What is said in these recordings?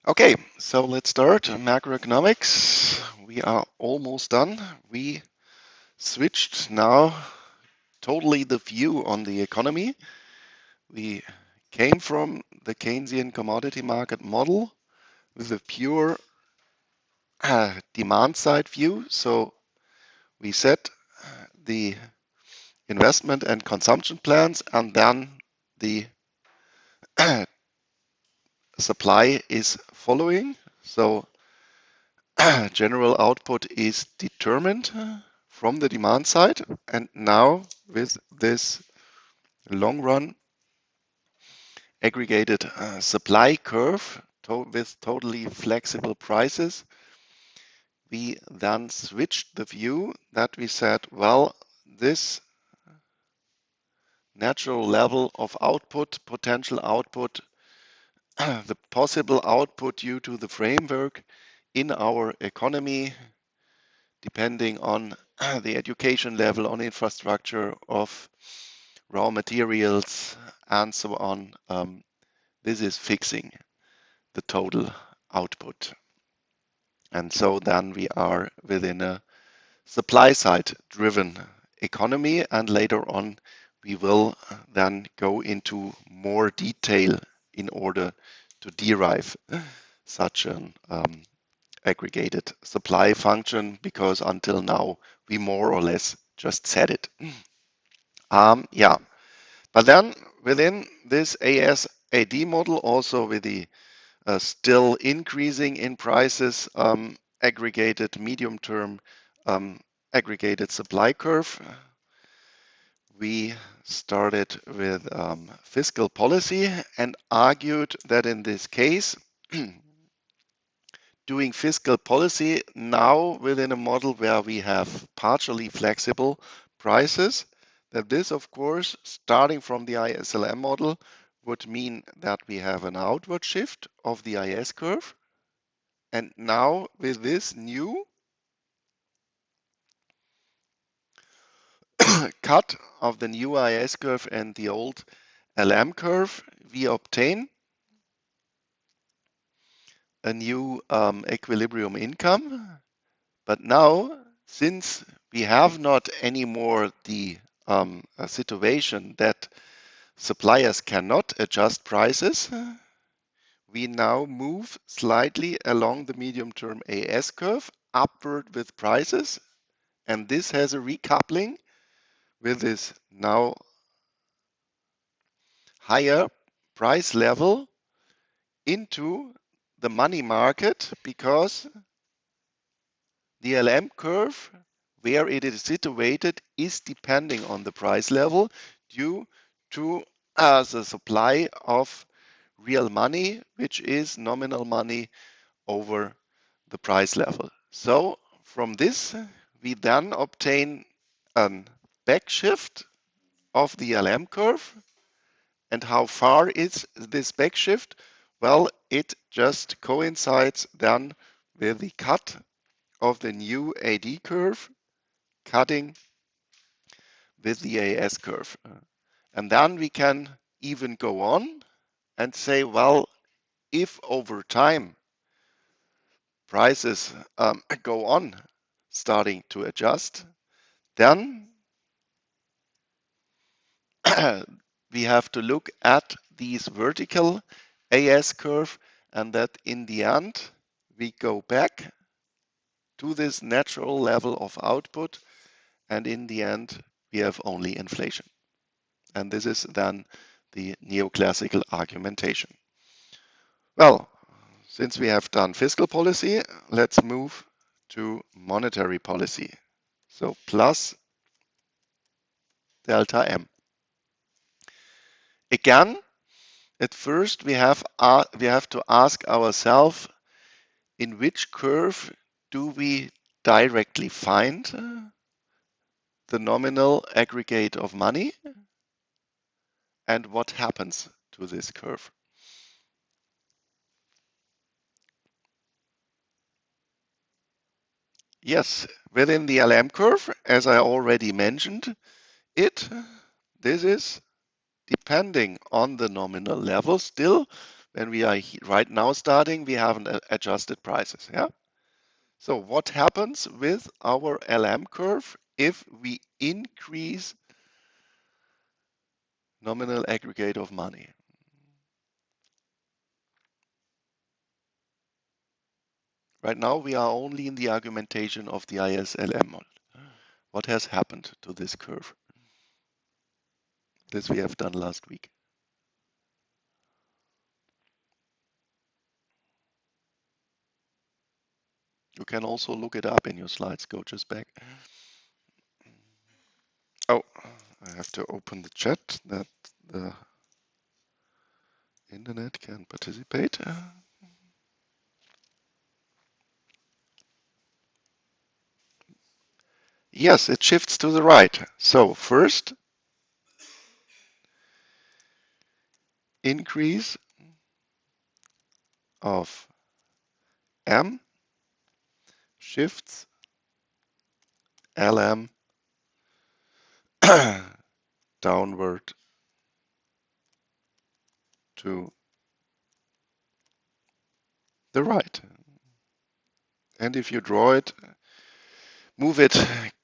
Okay, so let's start macroeconomics. We are almost done. We switched now totally the view on the economy. We came from the Keynesian commodity market model with a pure demand side view. So we set the investment and consumption plans, and then the supply is following. So general output is determined from the demand side. And now with this long run aggregated supply curve with totally flexible prices, we then switched the view that we said, well, this natural level of output, potential output, the possible output due to the framework in our economy, depending on the education level, on infrastructure of raw materials, and so on. This is fixing the total output. And so then we are within a supply side driven economy, and later on we will then go into more detail in order to derive such an aggregated supply function, because until now we more or less just said it. Yeah, but then within this ASAD model, also with the still increasing in prices, aggregated medium term aggregated supply curve, we started with fiscal policy and argued that in this case, doing fiscal policy now within a model where we have partially flexible prices, that this, of course, starting from the ISLM model, would mean that we have an outward shift of the IS curve. And now with this new cut of the new IS curve and the old LM curve, we obtain a new equilibrium income. But now, since we have not anymore the situation that suppliers cannot adjust prices, we now move slightly along the medium-term AS curve upward with prices, and this has a recoupling with this now higher price level into the money market, because the LM curve, where it is situated, is depending on the price level due to the supply of real money, which is nominal money over the price level. So from this, we then obtain a backshift of the LM curve. And how far is this backshift? Well, it just coincides then with the cut of the new AD curve cutting with the AS curve. And then we can even go on and say, well, if over time prices go on starting to adjust, then we have to look at these vertical AS curve, and that in the end we go back to this natural level of output, and in the end we have only inflation. And this is then the neoclassical argumentation. Well, since we have done fiscal policy, let's move to monetary policy. So plus delta M. Again, at first we have to ask ourselves, in which curve do we directly find the nominal aggregate of money, and what happens to this curve? Yes, within the LM curve, as I already mentioned, this is depending on the nominal level still when we are right now starting, we haven't adjusted prices. Yeah. So what happens with our LM curve if we increase nominal aggregate of money? Right now, we are only in the argumentation of the ISLM model. What has happened to this curve? This we have done last week. You can also look it up in your slides. Go just back. Oh, I have to open the chat that the internet can participate. Yes, it shifts to the right. So first, increase of M shifts LM downward to the right. And if you draw it, move it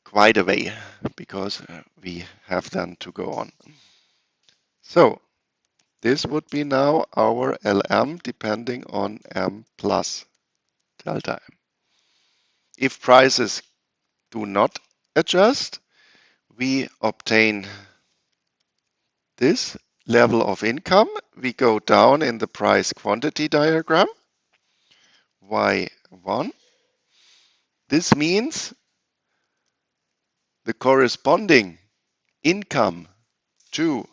quite away because we have then to go on. So this would be now our LM depending on M plus delta M. If prices do not adjust, we obtain this level of income. We go down in the price quantity diagram, Y1. This means the corresponding income to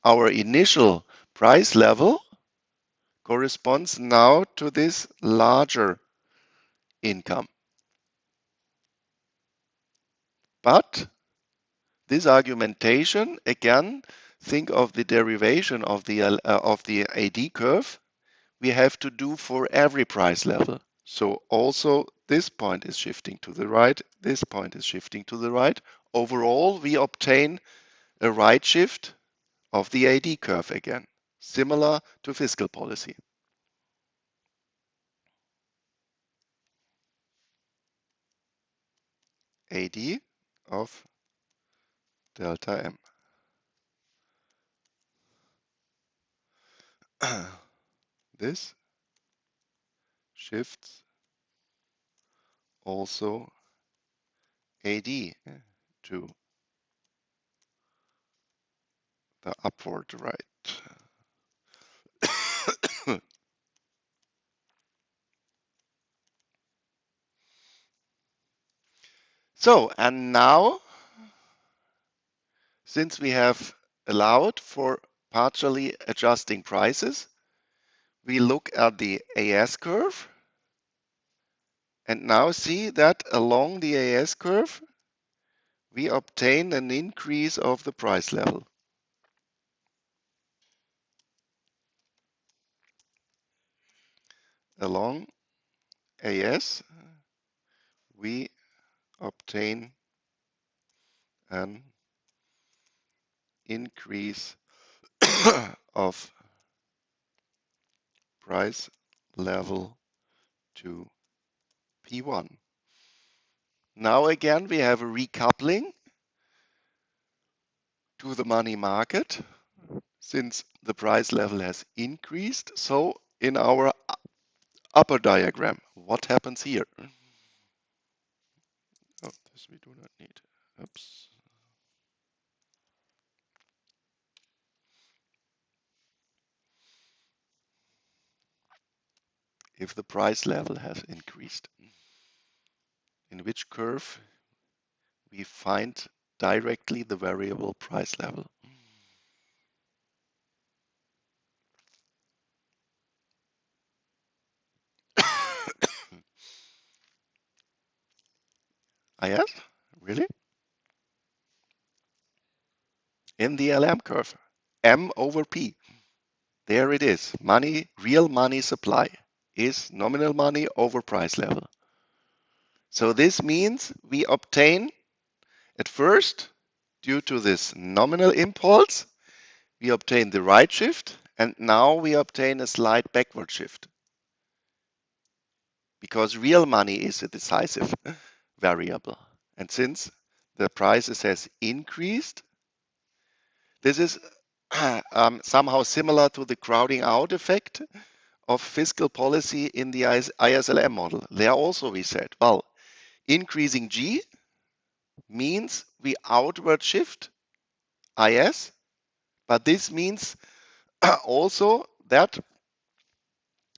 our initial price level corresponds now to this larger income. But this argumentation, again, think of the derivation of the AD curve, we have to do for every price level. So also this point is shifting to the right, this point is shifting to the right. Overall, we obtain a right shift of the AD curve again, similar to fiscal policy. AD of delta M. This shifts also AD to the upward right. So, and now, since we have allowed for partially adjusting prices, we look at the AS curve and now see that along the AS curve, we obtain an increase of the price level. Along AS, we obtain an increase of price level to P1. Now again, we have a recoupling to the money market since the price level has increased. So in our upper diagram, what happens here? Oh, this we do not need. Oops. If the price level has increased, in which curve we find directly the variable price level? Yes? Really? In the LM curve, M over P. There it is. Money, real money supply is nominal money over price level. So this means we obtain at first, due to this nominal impulse, we obtain the right shift And now we obtain a slight backward shift because real money is a decisive variable. And since the prices has increased, this is somehow similar to the crowding out effect of fiscal policy in the ISLM model. There also we said, well, increasing G means we outward shift IS, but this means also that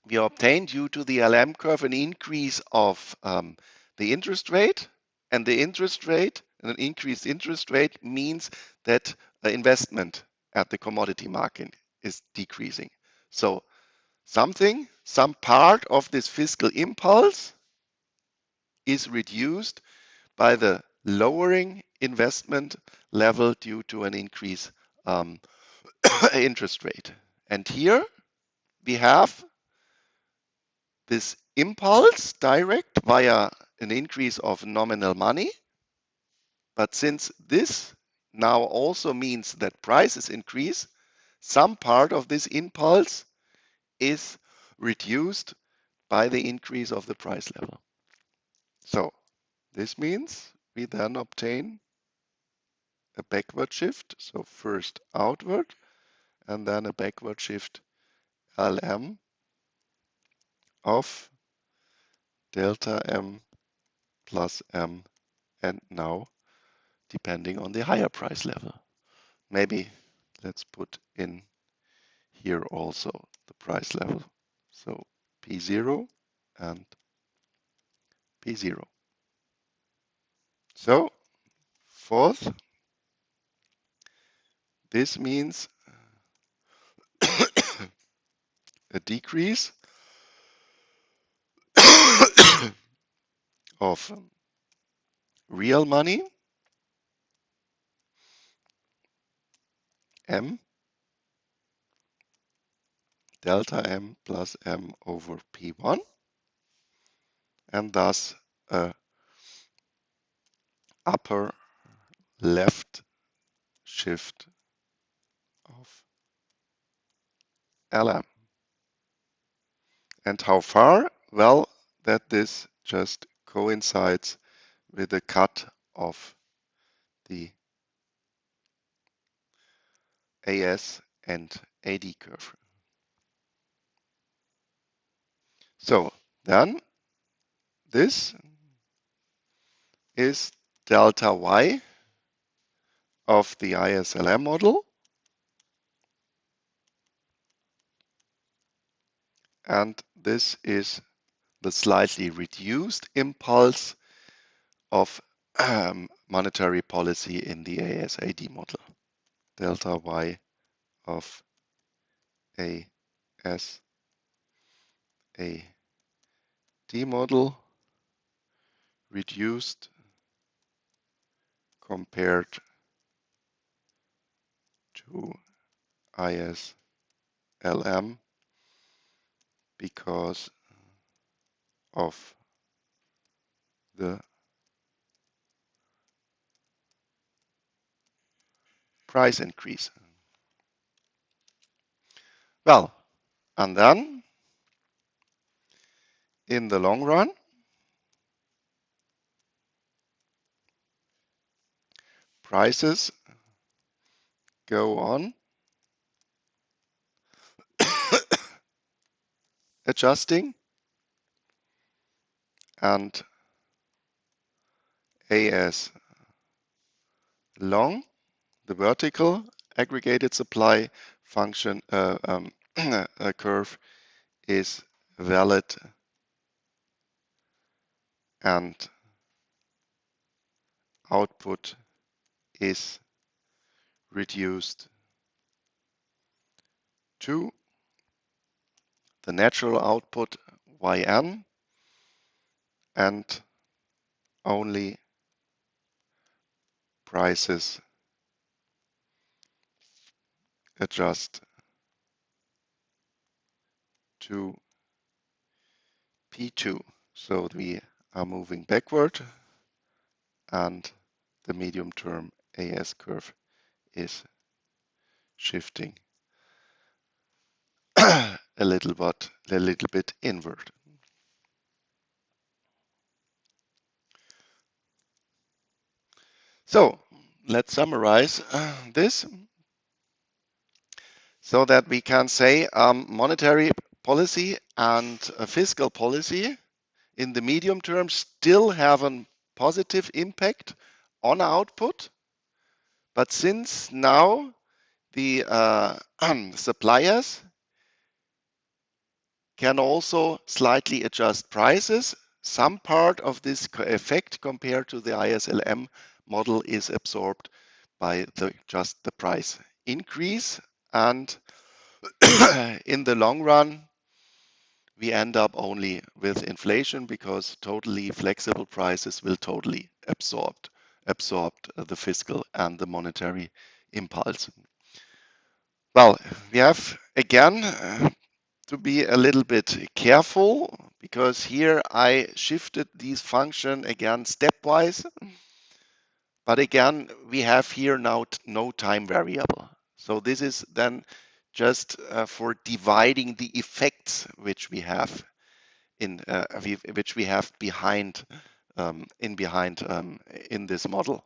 we obtain due to the LM curve an increase of the interest rate, and the interest rate, an increased interest rate means that the investment at the commodity market is decreasing. So some part of this fiscal impulse is reduced by the lowering investment level due to an increase interest rate. And here we have this impulse direct via an increase of nominal money. But since this now also means that prices increase, some part of this impulse is reduced by the increase of the price level. So this means we then obtain a backward shift. So first outward and then a backward shift LM of delta M plus M, and now depending on the higher price level. Maybe let's put in here also the price level. So P0 and P0. So fourth, this means a decrease of real money, M, delta M plus M over P1, and thus a upper left shift of LM. And how far? Well, that this just coincides with the cut of the AS and AD curve. So then this is delta Y of the ISLM model, and this is the slightly reduced impulse of monetary policy in the ASAD model. Delta Y of ASAD model reduced compared to ISLM because of the price increase. Well, and then in the long run, prices go on adjusting, and AS long, the vertical aggregated supply function curve is valid, and output is reduced to the natural output Yn, and only prices adjust to P2. So we are moving backward, and the medium term AS curve is shifting a little bit inward. So let's summarize this so that we can say monetary policy and fiscal policy in the medium term still have a positive impact on output, but since now the suppliers can also slightly adjust prices, some part of this effect compared to the ISLM model is absorbed by just the price increase, and in the long run we end up only with inflation because totally flexible prices will totally absorb the fiscal and the monetary impulse. Well, we have again to be a little bit careful because here I shifted these function again stepwise, but again we have here now no time variable. So this is then just for dividing the effects which we have which we have behind in this model.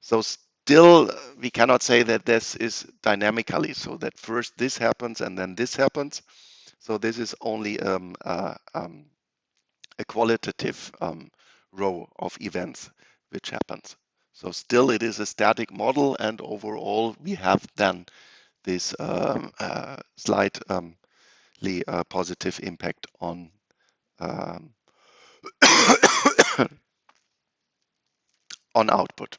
So still we cannot say that this is dynamically, so that first this happens and then this happens. So this is only a qualitative row of events which happens. So still it is a static model, and overall we have then this slightly positive impact on um, on output.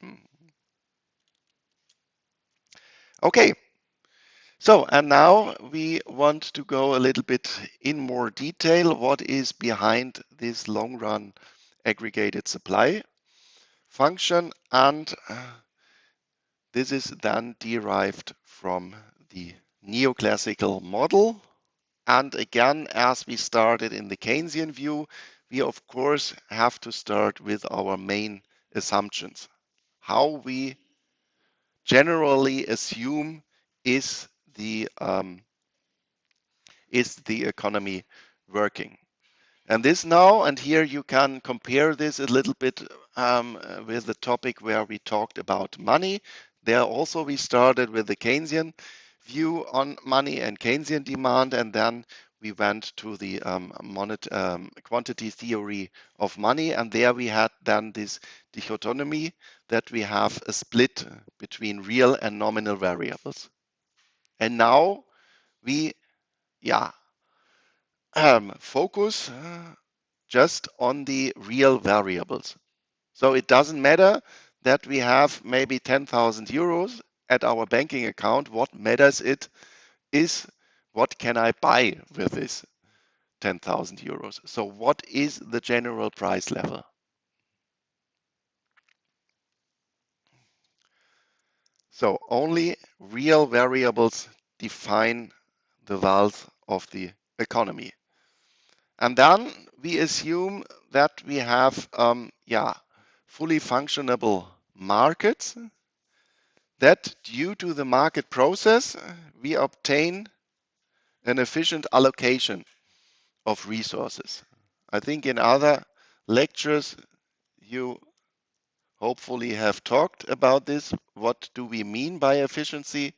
Okay, so and now we want to go a little bit in more detail what is behind this long run aggregated supply function, and this is then derived from the neoclassical model. And again, as we started in the Keynesian view, we of course have to start with our main assumptions. How we generally assume is the economy working. And this now, and here you can compare this a little bit with the topic where we talked about money. There also we started with the Keynesian view on money and Keynesian demand, and then we went to the quantity theory of money, and there we had then this dichotomy that we have a split between real and nominal variables. And now we, yeah, focus just on the real variables. So it doesn't matter that we have maybe 10,000 euros at our banking account. What matters it is what can I buy with this 10,000 euros. So what is the general price level? So only real variables define the wealth of the economy. And then we assume that we have fully functionable markets, that due to the market process, we obtain an efficient allocation of resources. I think in other lectures you hopefully have talked about this. What do we mean by efficiency,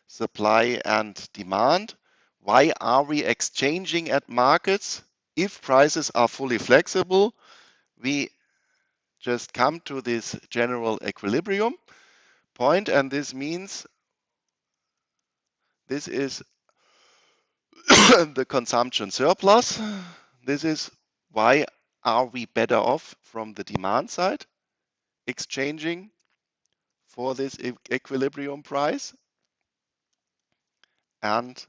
supply and demand? Why are we exchanging at markets? If prices are fully flexible, we just come to this general equilibrium point, and this means this is the consumption surplus. This is why are we better off from the demand side exchanging for this equilibrium price, and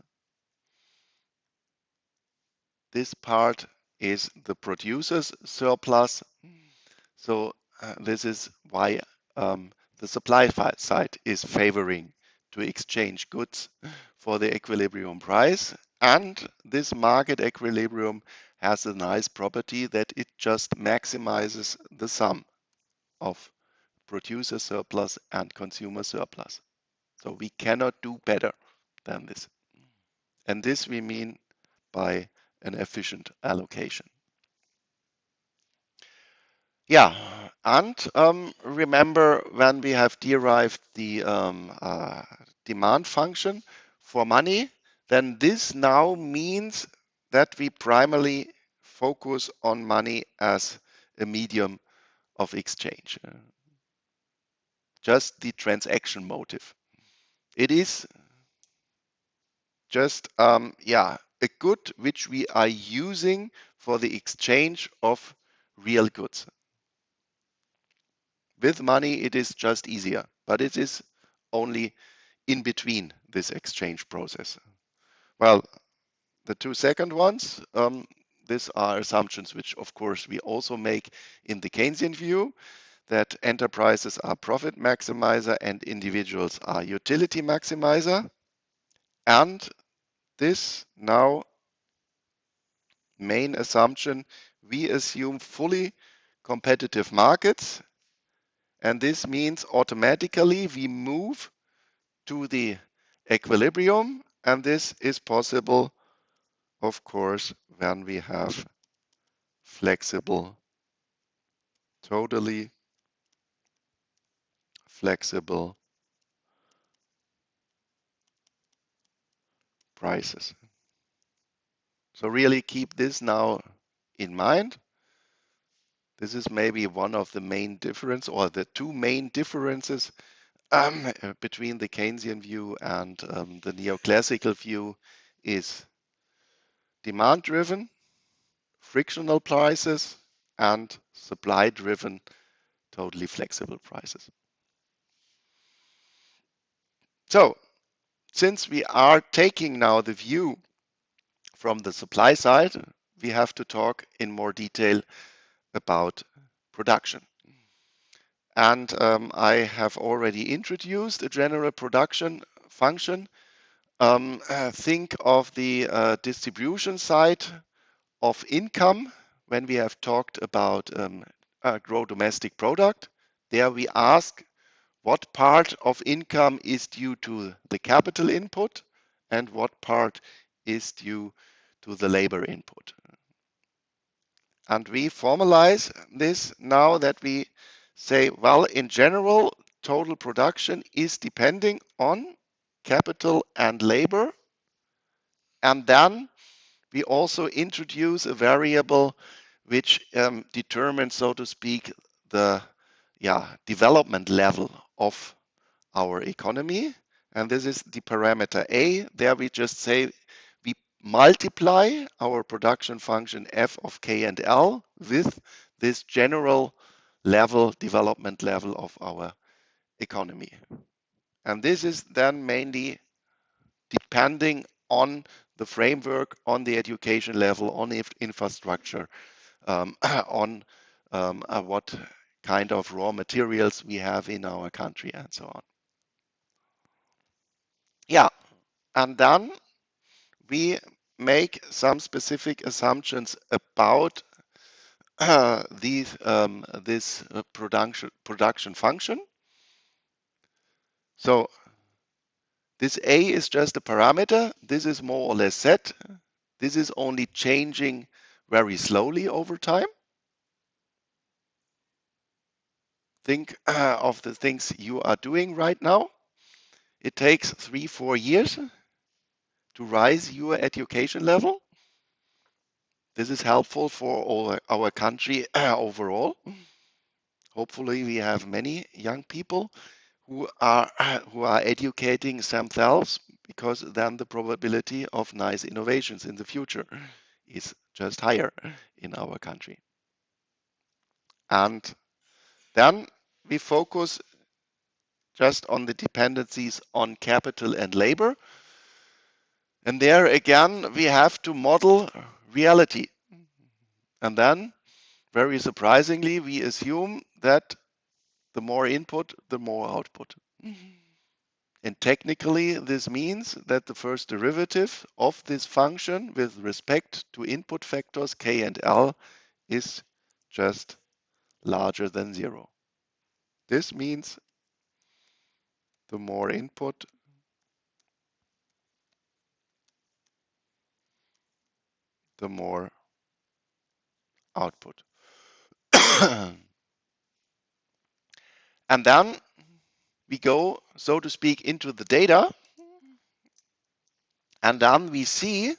this part is the producer's surplus. So this is why the supply side is favoring to exchange goods for the equilibrium price. And this market equilibrium has a nice property that it just maximizes the sum of producer surplus and consumer surplus. So we cannot do better than this. And this we mean by an efficient allocation. Yeah, and remember when we have derived the demand function for money, then this now means that we primarily focus on money as a medium of exchange, just the transaction motive. It is just a good which we are using for the exchange of real goods. With money, it is just easier, but it is only in between this exchange process. Well, the two second ones, these are assumptions which, of course, we also make in the Keynesian view, that enterprises are profit maximizer and individuals are utility maximizer. And this now main assumption, we assume fully competitive markets. And this means automatically we move to the equilibrium. And this is possible, of course, when we have flexible, totally flexible prices. So really keep this now in mind. This is maybe one of the main difference or the two main differences between the Keynesian view and the neoclassical view is demand-driven, frictional prices, and supply-driven, totally flexible prices. So since we are taking now the view from the supply side, we have to talk in more detail about production. And I have already introduced a general production function. Think of the distribution side of income when we have talked about gross domestic product. There we ask what part of income is due to the capital input and what part is due to the labor input. And we formalize this now that we say, well, in general, total production is depending on capital and labor. And then we also introduce a variable which determines, so to speak, the development level of our economy. And this is the parameter A. There we just say we multiply our production function f of k and l with this general level, development level of our economy. And this is then mainly depending on the framework, on the education level, on the infrastructure, on what kind of raw materials we have in our country and so on. Yeah, and then we make some specific assumptions about this production function. So this A is just a parameter. This is more or less set. This is only changing very slowly over time. Think of the things you are doing right now. It takes 3-4 years to rise your education level. This is helpful for our country overall. Hopefully, we have many young people who are educating themselves, because then the probability of nice innovations in the future is just higher in our country. And then we focus just on the dependencies on capital and labor. And there again, we have to model reality. And then, very surprisingly, we assume that the more input, the more output. And technically, this means that the first derivative of this function with respect to input factors k and l is just larger than 0. This means the more input, the more output. And then we go, so to speak, into the data, and then we see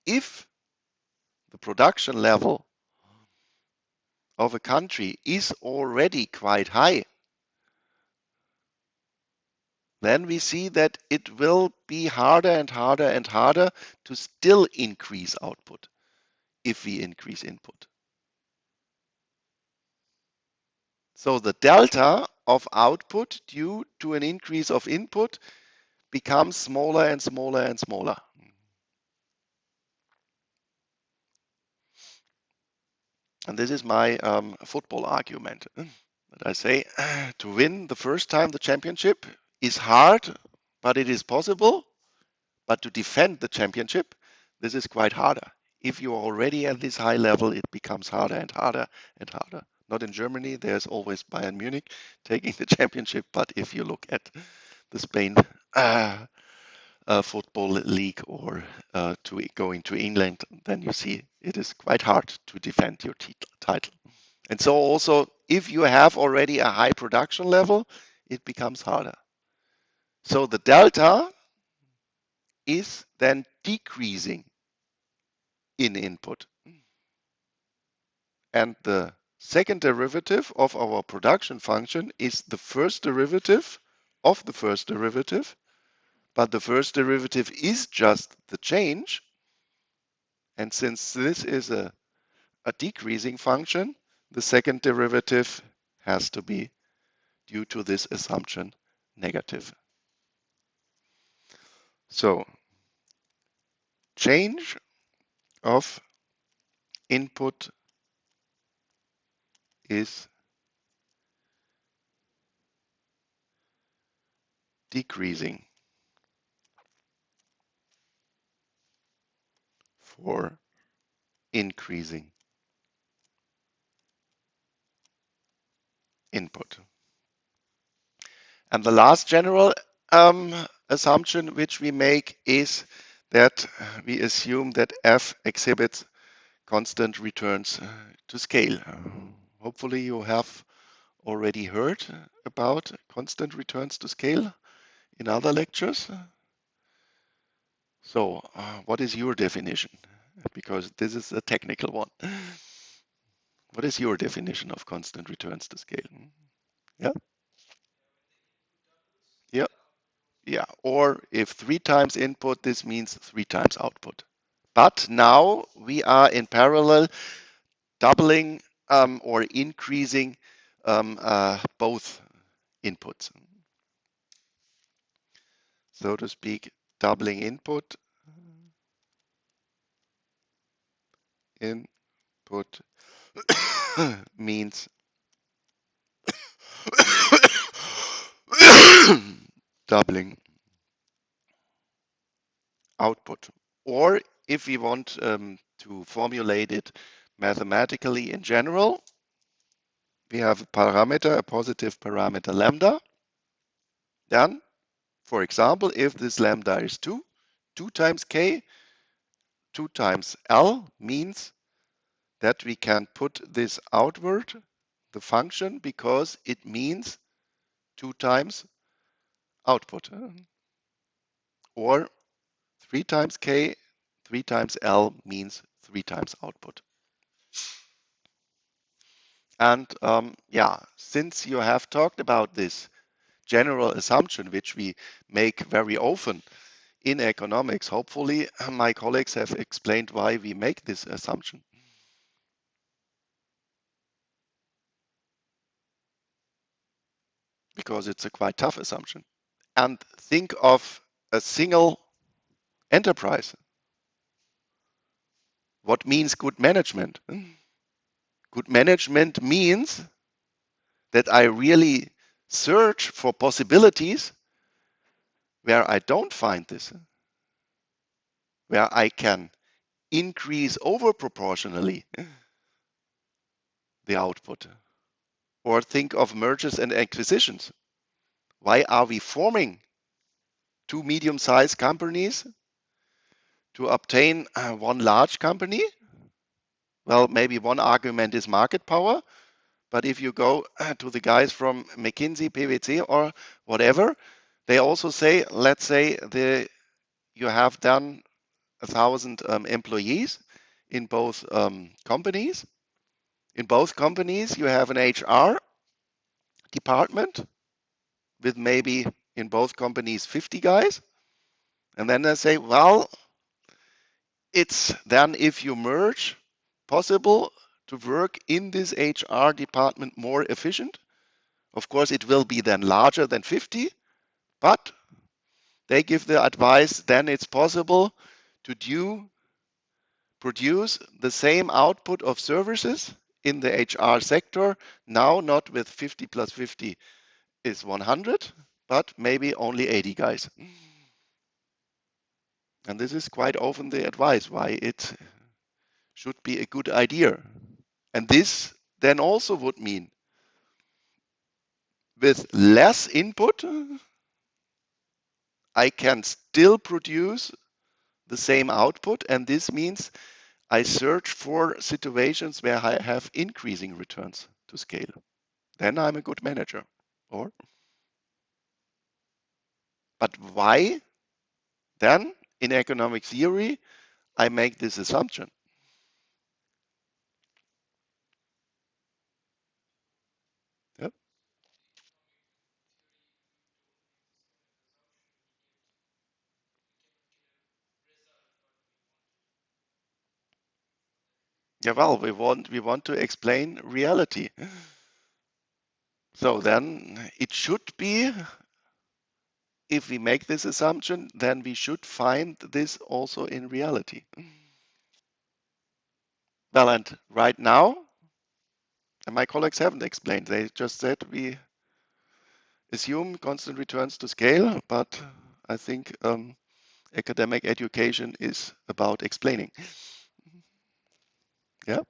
if the production level of a country is already quite high, then we see that it will be harder and harder and harder to still increase output if we increase input. So the delta of output due to an increase of input becomes smaller and smaller and smaller. And this is my football argument. But I say to win the first time the championship is hard, but it is possible. But to defend the championship, this is quite harder. If you're already at this high level, it becomes harder and harder and harder. Not in Germany, there's always Bayern Munich taking the championship. But if you look at the Spain football league or to going to England, then you see it is quite hard to defend your title. And so also, if you have already a high production level, it becomes harder. So the delta is then decreasing in input. And the second derivative of our production function is the first derivative of the first derivative, but the first derivative is just the change. And since this is a decreasing function, the second derivative has to be, due to this assumption, negative. So change of input is decreasing for increasing input. And the last general assumption which we make is that we assume that f exhibits constant returns to scale. Hopefully you have already heard about constant returns to scale in other lectures. So what is your definition? Because this is a technical one. What is your definition of constant returns to scale? Yeah, yeah, yeah. Or if 3 times input, this means 3 times output. But now we are in parallel doubling or increasing both inputs. So to speak, doubling input means doubling output. Or if we want to formulate it mathematically in general, we have a parameter, a positive parameter lambda. Then, for example, if this lambda is 2, 2 times k, 2 times L means that we can put this outward, the function, because it means 2 times output. Or 3 times k, 3 times L means 3 times output. And yeah, since you have talked about this general assumption, which we make very often in economics, hopefully my colleagues have explained why we make this assumption. Because it's a quite tough assumption. And think of a single enterprise. What means good management? Good management means that I really search for possibilities where I don't find this, where I can increase over proportionally the output. Or think of mergers and acquisitions. Why are we forming two medium-sized companies? to obtain one large company, well, maybe one argument is market power, but if you go to the guys from McKinsey, PwC, or whatever, they also say, let's say you have done 1,000 employees in both companies. In both companies, you have an HR department with maybe in both companies 50 guys. And then they say, well, it's then if you merge, possible to work in this HR department more efficient. Of course, it will be then larger than 50, but they give the advice then it's possible to produce the same output of services in the HR sector, now not with 50 plus 50 is 100, but maybe only 80 guys. And this is quite often the advice why it should be a good idea. And this then also would mean with less input, I can still produce the same output. And this means I search for situations where I have increasing returns to scale. Then I'm a good manager. But why then in economic theory I make this assumption? Yep. Yeah, well, we want to explain reality. So then it should be, if we make this assumption, then we should find this also in reality. Well, and right now, and my colleagues haven't explained, they just said we assume constant returns to scale, but I think academic education is about explaining. Yeah.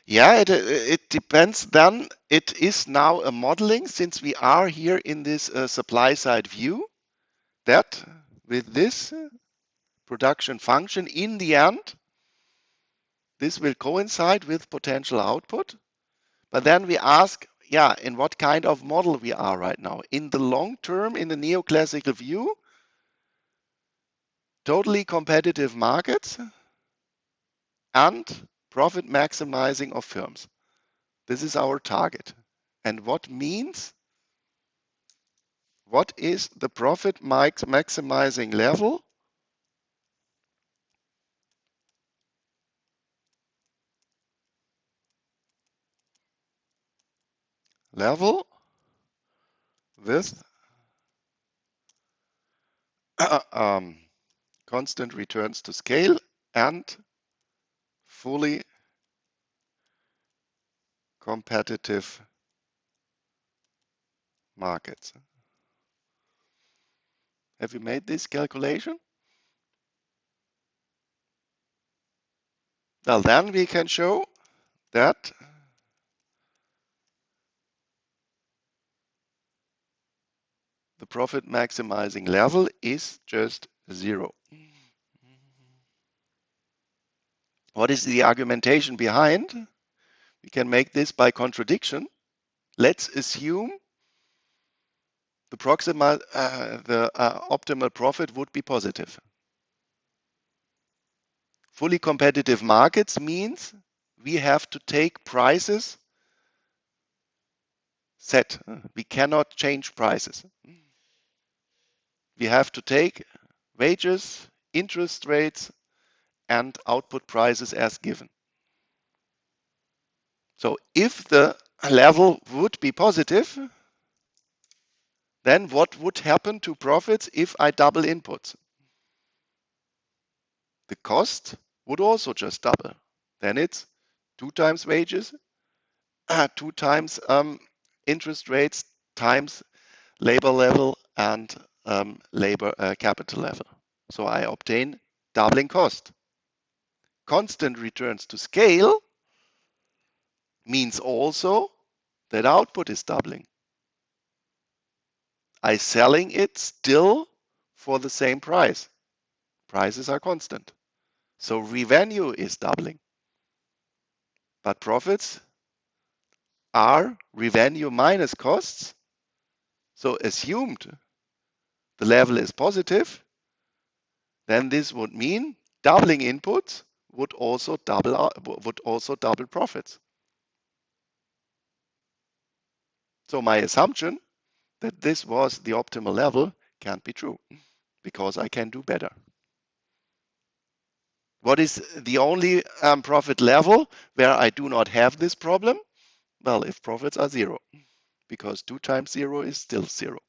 Yeah, it depends then. It is now a modeling since we are here in this supply side view that with this production function in the end, this will coincide with potential output. But then we ask, yeah, in what kind of model we are right now? In the long term, in the neoclassical view, totally competitive markets and profit maximizing of firms. This is our target. And what is the profit maximizing level? Level with constant returns to scale and fully competitive markets. Have you made this calculation? Well, then we can show that the profit maximizing level is just 0. What is the argumentation behind? We can make this by contradiction. Let's assume the optimal profit would be positive. Fully competitive markets means we have to take prices set. We cannot change prices. We have to take wages, interest rates, and output prices as given. So if the level would be positive, then what would happen to profits if I double inputs? The cost would also just double. Then it's 2 times wages, 2 times interest rates times labor level and labor capital level. So I obtain doubling cost. Constant returns to scale means also that output is doubling. I selling it still for the same price. Prices are constant. So revenue is doubling. But profits are revenue minus costs. So assumed the level is positive, then this would mean doubling inputs would also double profits. So my assumption that this was the optimal level can't be true because I can do better. What is the only profit level where I do not have this problem? Well, if profits are zero, because 2 times 0 is still 0.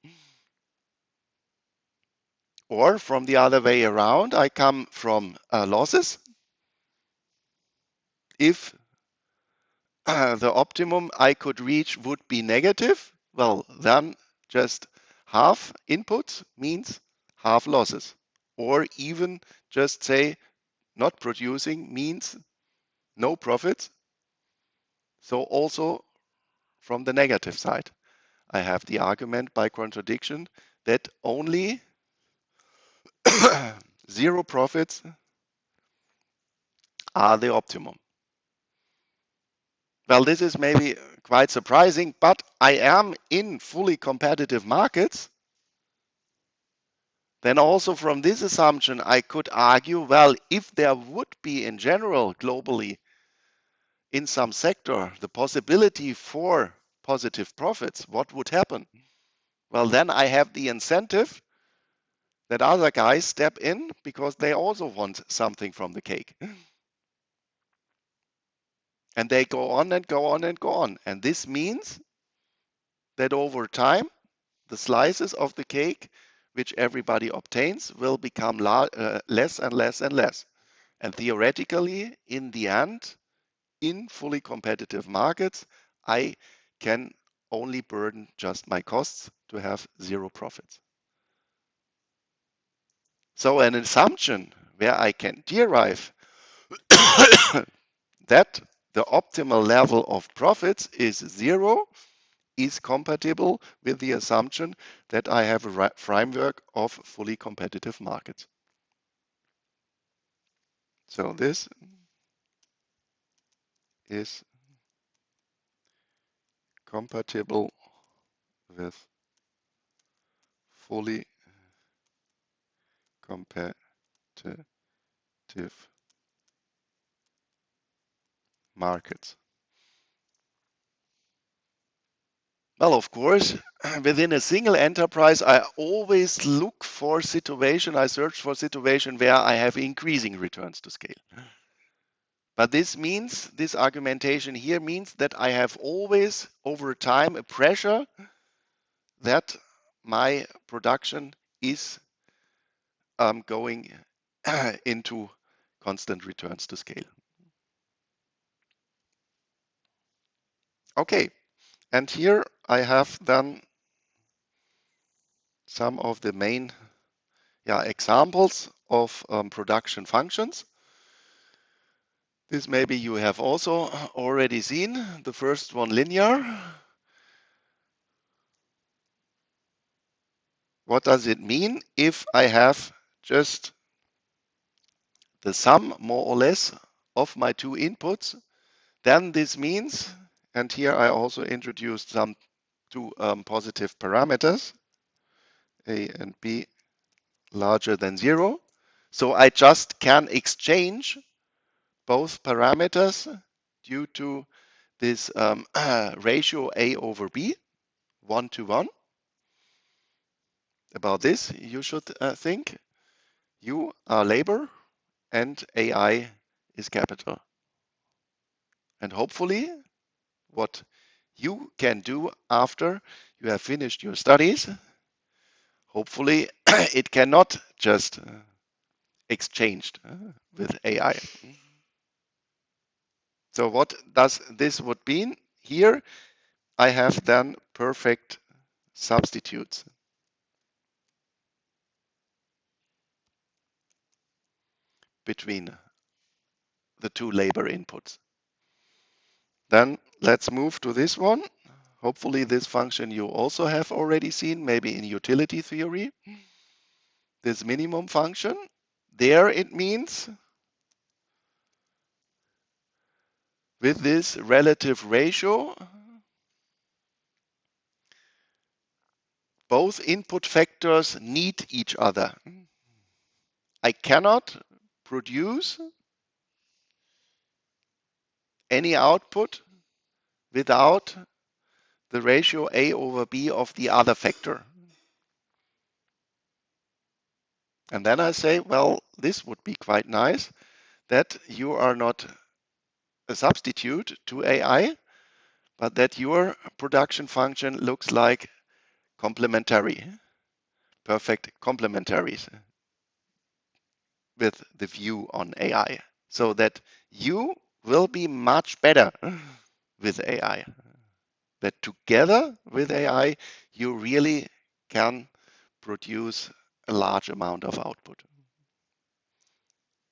Or from the other way around, I come from losses. If the optimum I could reach would be negative, well, then just half inputs means half losses. Or even just say not producing means no profits. So also from the negative side, I have the argument by contradiction that only zero profits are the optimum. Well, this is maybe quite surprising, but I am in fully competitive markets. Then also from this assumption, I could argue, well, if there would be in general globally in some sector the possibility for positive profits, what would happen? Well, then I have the incentive that other guys step in because they also want something from the cake. And they go on and go on and go on. And this means that over time, the slices of the cake which everybody obtains will become less and less and less. And theoretically, in the end, in fully competitive markets, I can only burden just my costs to have zero profits. So an assumption where I can derive that the optimal level of profits is zero is compatible with the assumption that I have a framework of fully competitive markets. So this is compatible with fully competitive markets. Well, of course, within a single enterprise, I always look for situation, I search for situation where I have increasing returns to scale. But this means, this argumentation here means that I have always, over time, a pressure that my production is going into constant returns to scale. Okay, and here I have then some of the main examples of production functions. This maybe you have also already seen. The first one, linear. What does it mean if I have just the sum, more or less, of my two inputs? Then this means, and here I also introduced some two positive parameters, A and B larger than 0. So I just can exchange both parameters due to this ratio A over B, 1 to 1. About this, you should think. You are labor and AI is capital. And hopefully, what you can do after you have finished your studies, hopefully it cannot just exchanged with AI. So what does this would mean? Here I have then perfect substitutes between the two labor inputs. Then let's move to this one. Hopefully this function you also have already seen, maybe in utility theory. this minimum function. There it means with this relative ratio, both input factors need each other. I cannot produce any output without the ratio A over B of the other factor. And then I say, well, this would be quite nice that you are not a substitute to AI, but that your production function looks like complementary, perfect complementaries with the view on AI, so that you will be much better with AI. That together with AI, you really can produce a large amount of output.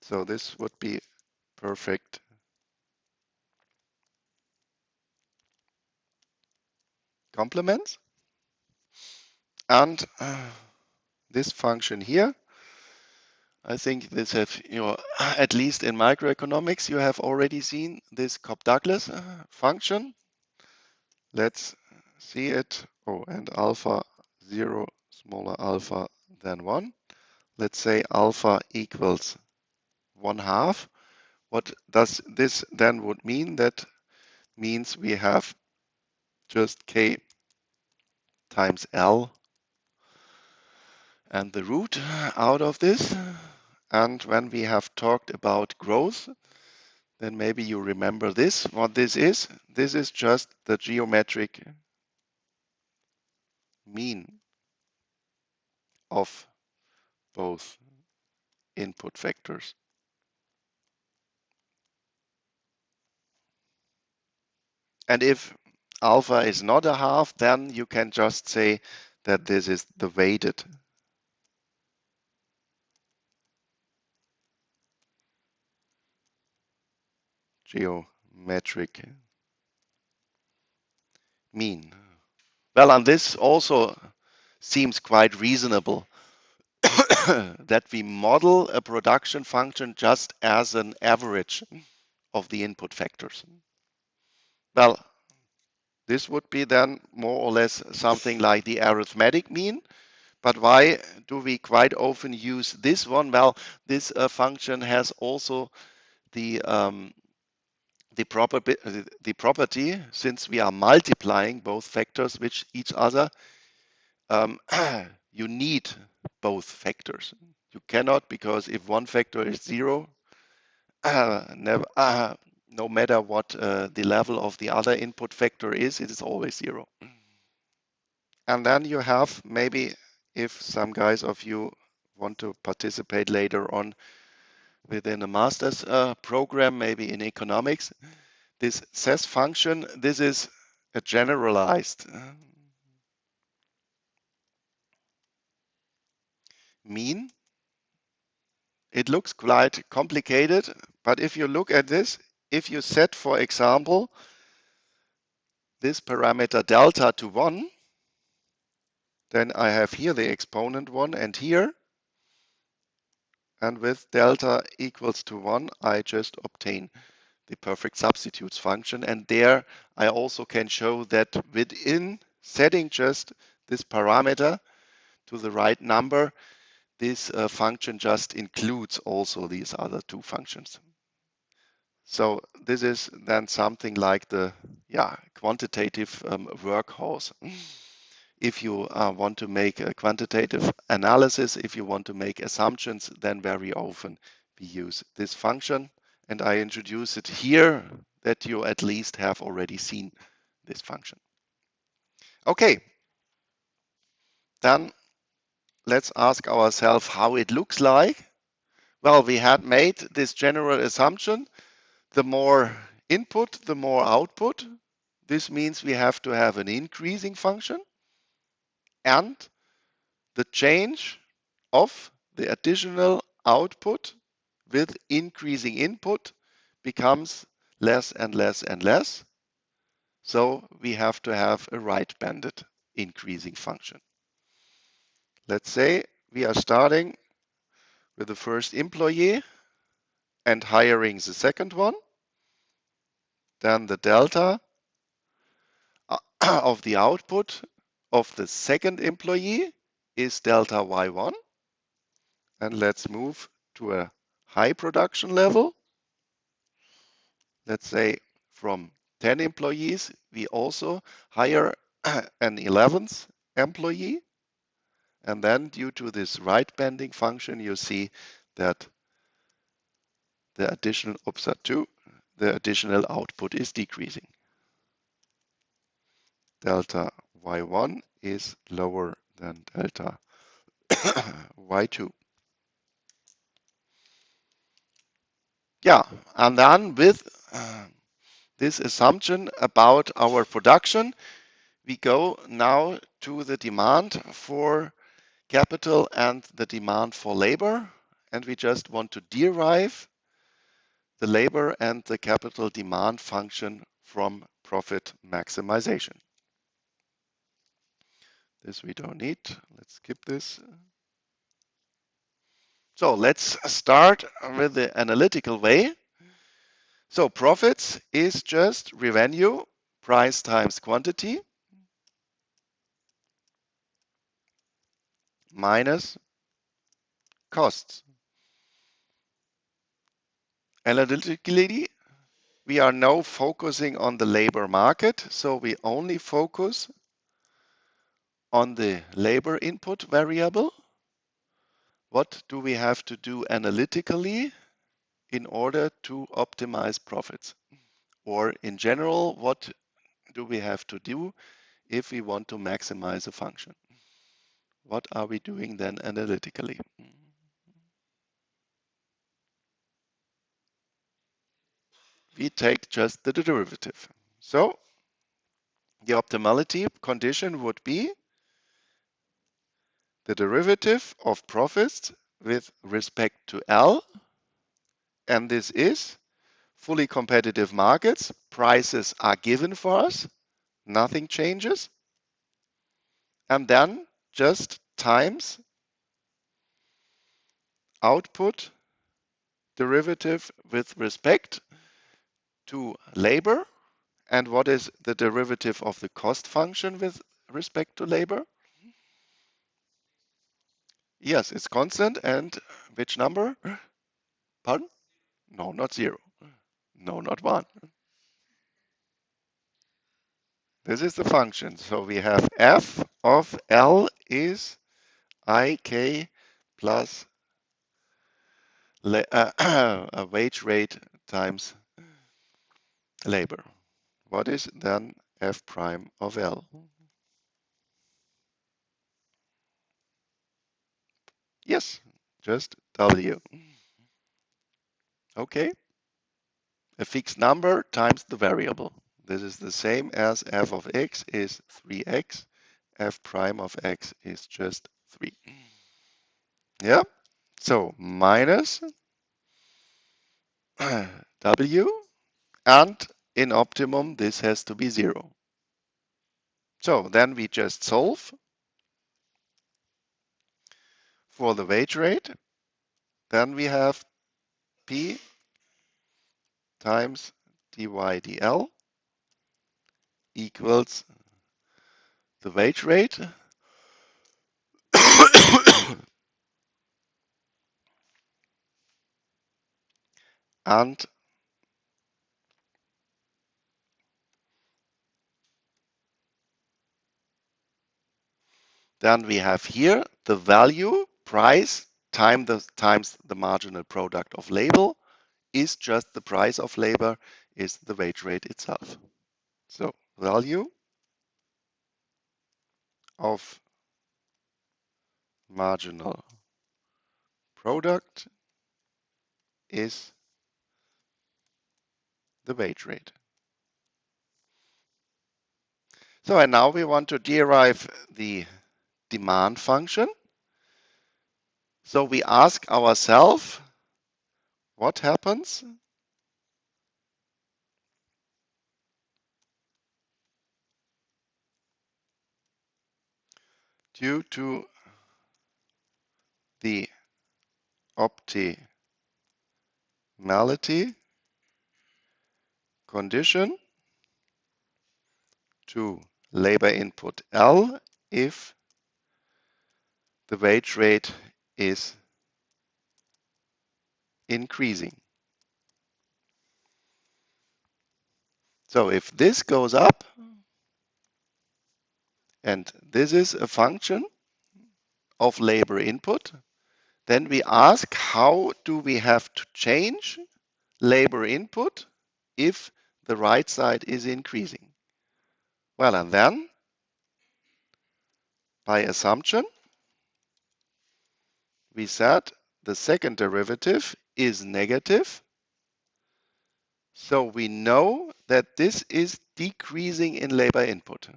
So this would be perfect complements. And this function here, I think this have, at least in microeconomics, you have already seen this Cobb-Douglas function. Let's see it. Oh, and alpha 0 smaller alpha than 1. Let's say alpha equals 1/2. What does this then would mean? That means we have just k times L and the root out of this. And when we have talked about growth, then maybe you remember this, what this is. This is just the geometric mean of both input factors. And if alpha is not 1/2, then you can just say that this is the weighted geometric mean. Well, and this also seems quite reasonable that we model a production function just as an average of the input factors. Well, this would be then more or less something like the arithmetic mean. But why do we quite often use this one? Well, this function has also the property, since we are multiplying both factors with each other, you need both factors. You cannot, because if one factor is 0, no matter what the level of the other input factor is, it is always 0. And then you have, maybe if some guys of you want to participate later on within a master's program, maybe in economics, this SES function, this is a generalized mean. It looks quite complicated, but if you look at this, if you set, for example, this parameter delta to 1, then I have here the exponent 1 and here, and with delta equals to 1, I just obtain the perfect substitutes function. And there I also can show that within setting just this parameter to the right number, this function just includes also these other two functions. So this is then something like the quantitative workhorse. If you want to make a quantitative analysis, if you want to make assumptions, then very often we use this function. And I introduce it here that you at least have already seen this function. Okay, then let's ask ourselves how it looks like. Well, we had made this general assumption. The more input, the more output. This means we have to have an increasing function, and the change of the additional output with increasing input becomes less and less and less. So we have to have a right-banded increasing function. Let's say we are starting with the first employee and hiring the second one. Then the delta of the output of the second employee is delta Y1. And let's move to a high production level. Let's say from 10 employees, we also hire an 11th employee. And then due to this right banding function, you see that the additional the additional output is decreasing. Delta Y1 is lower than delta Y2. Yeah, and then with this assumption about our production, we go now to the demand for capital and the demand for labor, and we just want to derive the labor and the capital demand function from profit maximization. This we don't need. Let's skip this. So let's start with the analytical way. So profits is just revenue, price times quantity, minus costs. Analytically, we are now focusing on the labor market, so we only focus on the labor input variable. What do we have to do analytically in order to optimize profits? Or in general, what do we have to do if we want to maximize a function? What are we doing then analytically? We take just the derivative. So the optimality condition would be the derivative of profits with respect to L, and this is fully competitive markets. Prices are given for us, nothing changes, and then just times output derivative with respect to labor. And what is the derivative of the cost function with respect to labor? Yes, it's constant. And which number? Pardon? No, not 0. No, not 1. This is the function. So we have f of L is ik plus a wage rate times labor. What is then f prime of L? Yes, just W. Okay, a fixed number times the variable. This is the same as f of x is 3x. F prime of x is just 3. Yeah, so minus W, and in optimum this has to be 0. So then we just solve for the wage rate. Then we have P times dy dl equals the wage rate and then we have here the value price times the marginal product of labor is just the price of labor is the wage rate itself. So value of marginal product is the wage rate. So and now we want to derive the demand function. So we ask ourselves, what happens due to the optimality condition to labor input L if the wage rate is increasing. So if this goes up, and this is a function of labor input, then we ask, how do we have to change labor input if the right side is increasing? Well, and then by assumption, we said the second derivative is negative. So we know that this is decreasing in labor input.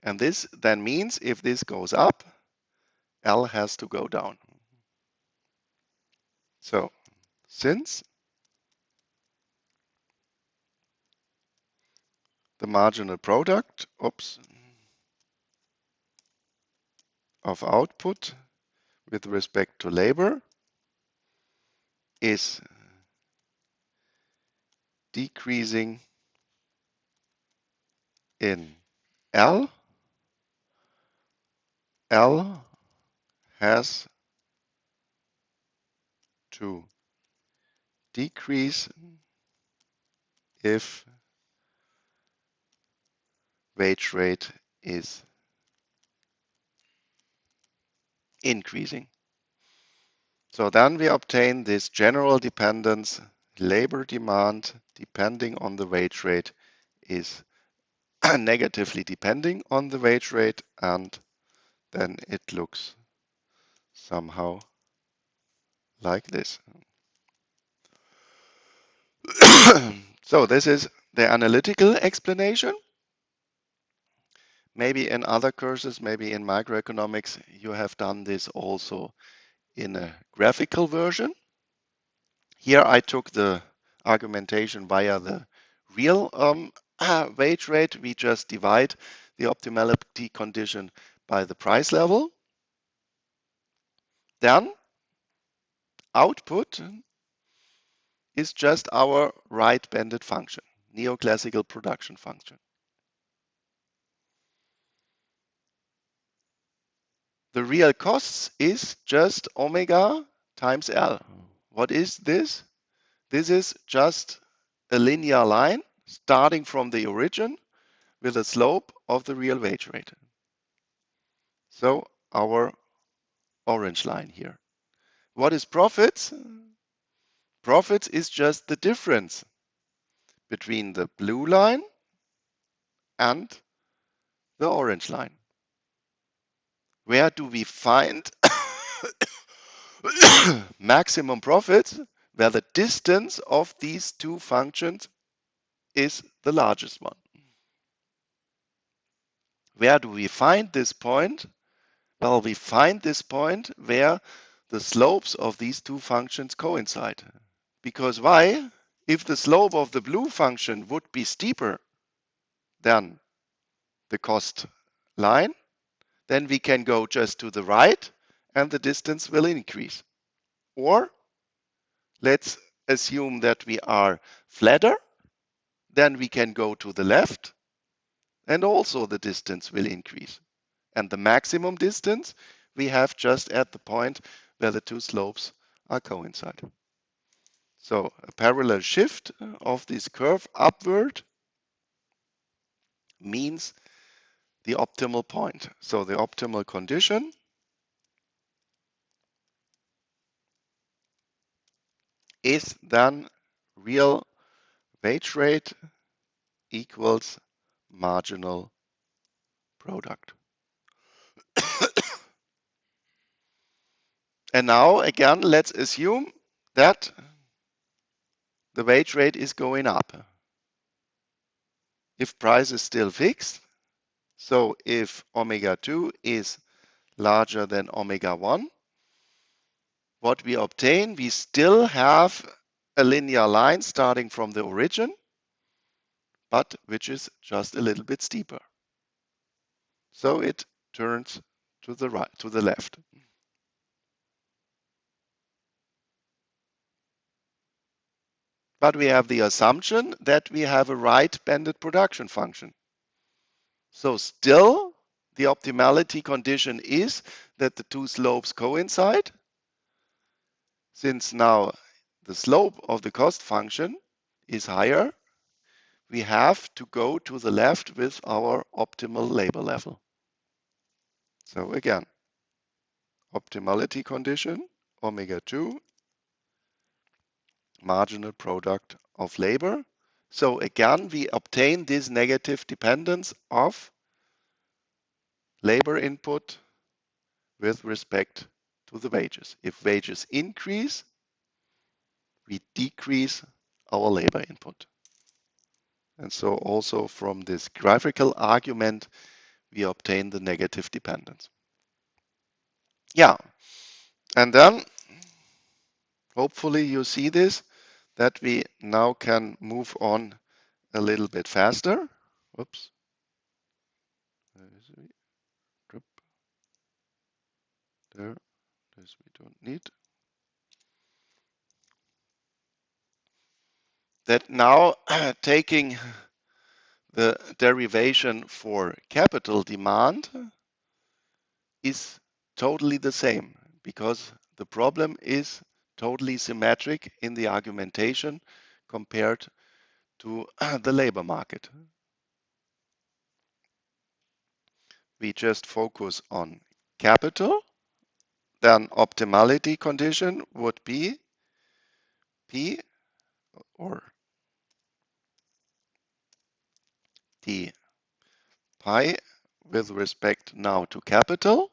And this then means if this goes up, L has to go down. So since the marginal product, of output with respect to labor is decreasing in L, L has to decrease if wage rate is increasing. So then we obtain this general dependence. Labor demand depending on the wage rate is negatively depending on the wage rate, and then it looks somehow like this. So this is the analytical explanation. Maybe in other courses, maybe in microeconomics, you have done this also in a graphical version. Here I took the argumentation via the real wage rate. We just divide the optimality condition by the price level. Then output is just our right-banded function, neoclassical production function. The real costs is just omega times L. What is this? This is just a linear line starting from the origin with a slope of the real wage rate. So our orange line here. What is profits? Profits is just the difference between the blue line and the orange line. Where do we find maximum profits? Where the distance of these two functions is the largest one. Where do we find this point? Well, we find this point where the slopes of these two functions coincide. Because why? If the slope of the blue function would be steeper than the cost line, then we can go just to the right and the distance will increase. Or let's assume that we are flatter, then we can go to the left and also the distance will increase. And the maximum distance we have just at the point where the two slopes are coincide. So a parallel shift of this curve upward means the optimal point. So the optimal condition is then real wage rate equals marginal product. And now again, let's assume that the wage rate is going up. If price is still fixed, so if omega 2 is larger than omega 1, what we obtain, we still have a linear line starting from the origin, but which is just a little bit steeper. So it turns to the right, to the left. But we have the assumption that we have a right-banded production function. So still, the optimality condition is that the two slopes coincide. Since now the slope of the cost function is higher, we have to go to the left with our optimal labor level. So again, optimality condition, omega 2, marginal product of labor. So again, we obtain this negative dependence of labor input with respect to the wages. If wages increase, we decrease our labor input. And so also from this graphical argument, we obtain the negative dependence. Yeah, and then hopefully you see this, that we now can move on a little bit faster. Whoops. There, this we don't need. That now taking the derivation for capital demand is totally the same because the problem is totally symmetric in the argumentation compared to the labor market. We just focus on capital, then optimality condition would be P or D pi with respect now to capital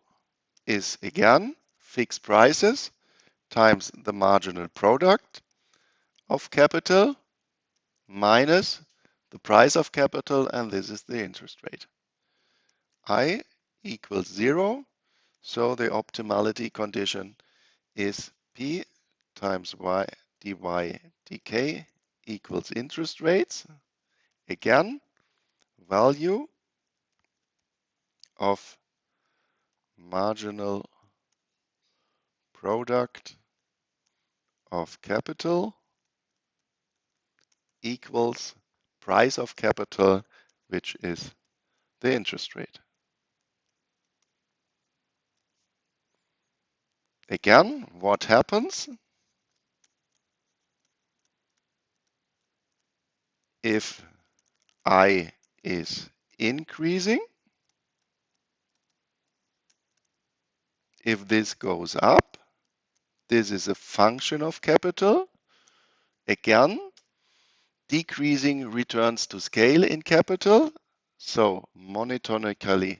is again fixed prices times the marginal product of capital minus the price of capital, and this is the interest rate. I equals 0, so the optimality condition is P times y dy dk equals interest rates. Again, value of marginal product of capital equals price of capital, which is the interest rate. Again, what happens if I is increasing? If this goes up, this is a function of capital. Again, decreasing returns to scale in capital, so monotonically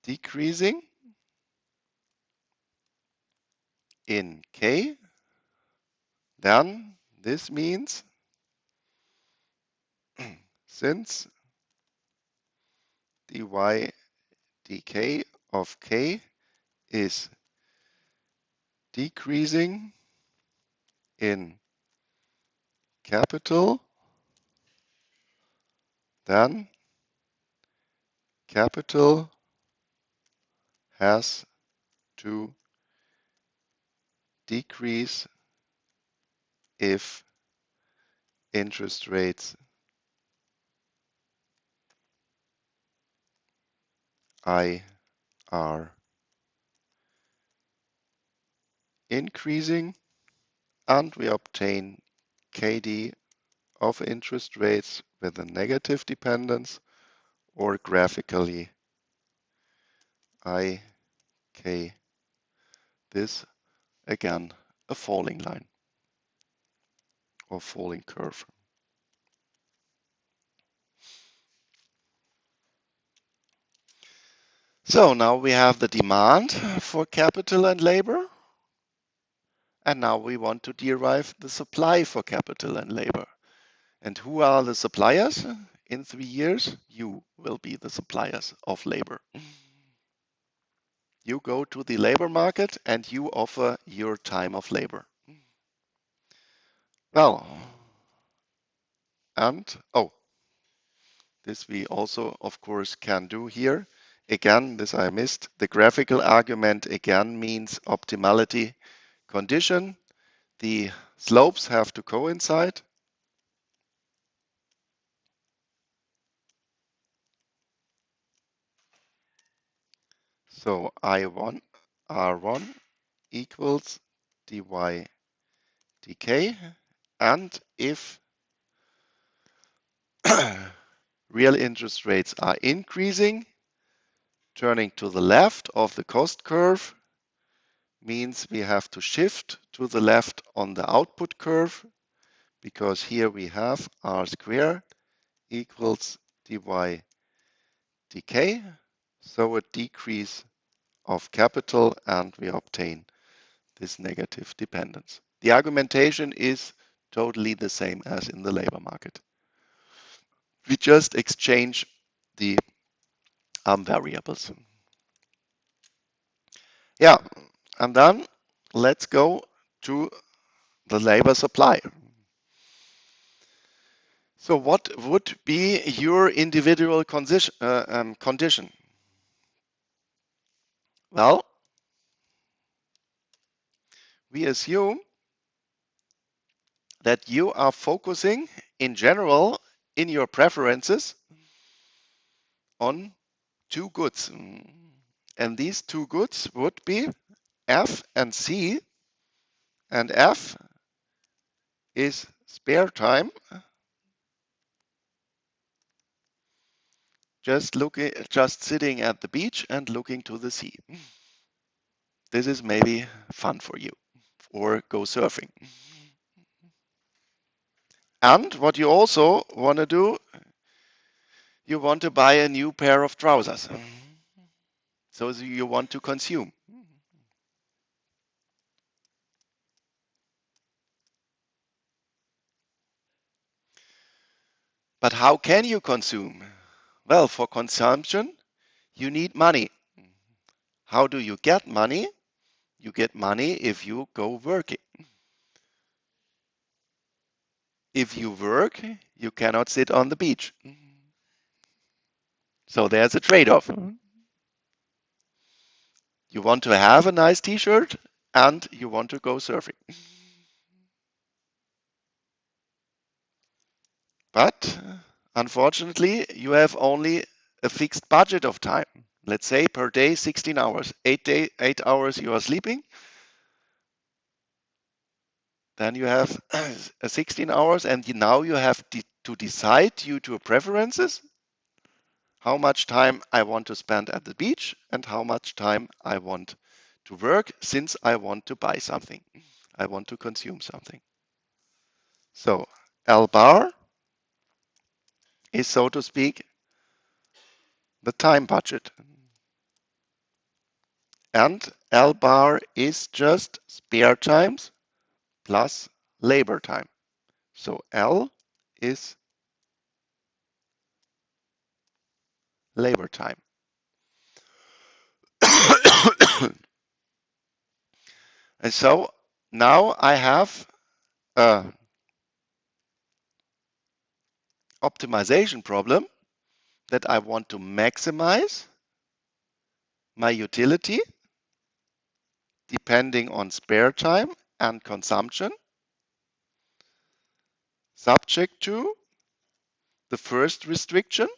decreasing in K, then this means since dy dk of K is decreasing in capital, then capital has to decrease if interest rates I are increasing, and we obtain KD of interest rates with a negative dependence, or graphically IK, this again a falling line or falling curve. So now we have the demand for capital and labor, and now we want to derive the supply for capital and labor. And who are the suppliers? In 3 years, you will be the suppliers of labor. You go to the labor market and you offer your time of labor. Well, and this we also, of course, can do here. Again, this I missed. The graphical argument again means optimality condition. The slopes have to coincide. So I1 R1 equals dy dk. And if real interest rates are increasing, turning to the left of the cost curve means we have to shift to the left on the output curve, because here we have r squared equals dy dk, so a decrease of capital, and we obtain this negative dependence. The argumentation is totally the same as in the labor market. We just exchange the variables. Yeah, and then let's go to the labor supply. So what would be your individual condition? Well, we assume that you are focusing in general in your preferences on two goods. And these two goods would be F and C. And F is spare time, just sitting at the beach and looking to the sea. This is maybe fun for you, or go surfing. And what you also want to do, you want to buy a new pair of trousers. So you want to consume. But how can you consume? Well, for consumption, you need money. How do you get money? You get money if you go working. If you work, you cannot sit on the beach. So there's a trade-off. You want to have a nice t-shirt and you want to go surfing. But unfortunately, you have only a fixed budget of time. Let's say per day 16 hours. 8 hours you are sleeping. Then you have 16 hours, and now you have to decide due to preferences how much time I want to spend at the beach and how much time I want to work, since I want to buy something. I want to consume something. So L bar is, so to speak, the time budget. And L bar is just spare times plus labor time. So L is labor time. And so now I have a optimization problem that I want to maximize my utility depending on spare time and consumption, subject to the first restriction,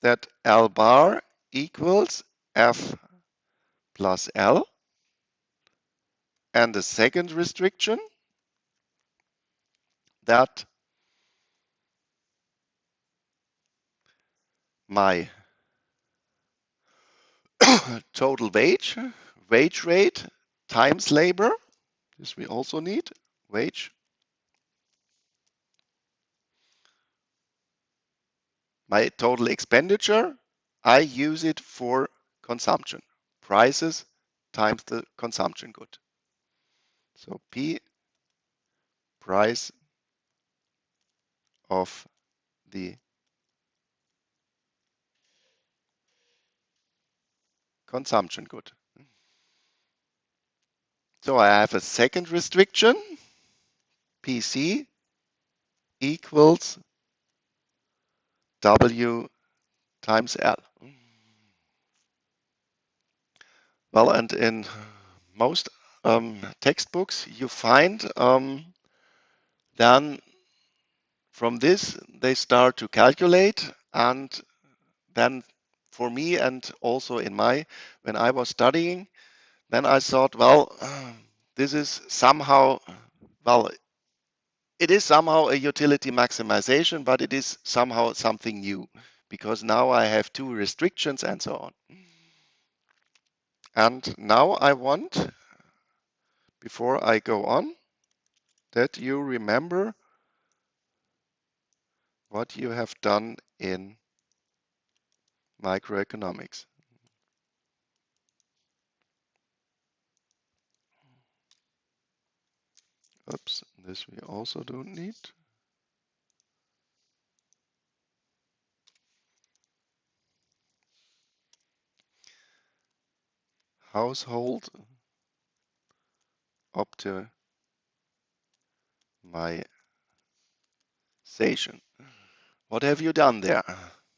that L bar equals F plus L, and the second restriction, that my total wage rate times labor, this we also need, wage, my total expenditure, I use it for consumption, prices times the consumption good. So P, price of the consumption good. So I have a second restriction, PC equals W times L. Well, and in most textbooks, you find then from this they start to calculate, and then for me and also when I was studying, then I thought, well, this is somehow, well, it is somehow a utility maximization, but it is somehow something new because now I have two restrictions and so on. And now I want, before I go on, that you remember what you have done in microeconomics. Oops, this we also don't need. Household optimization. What have you done there?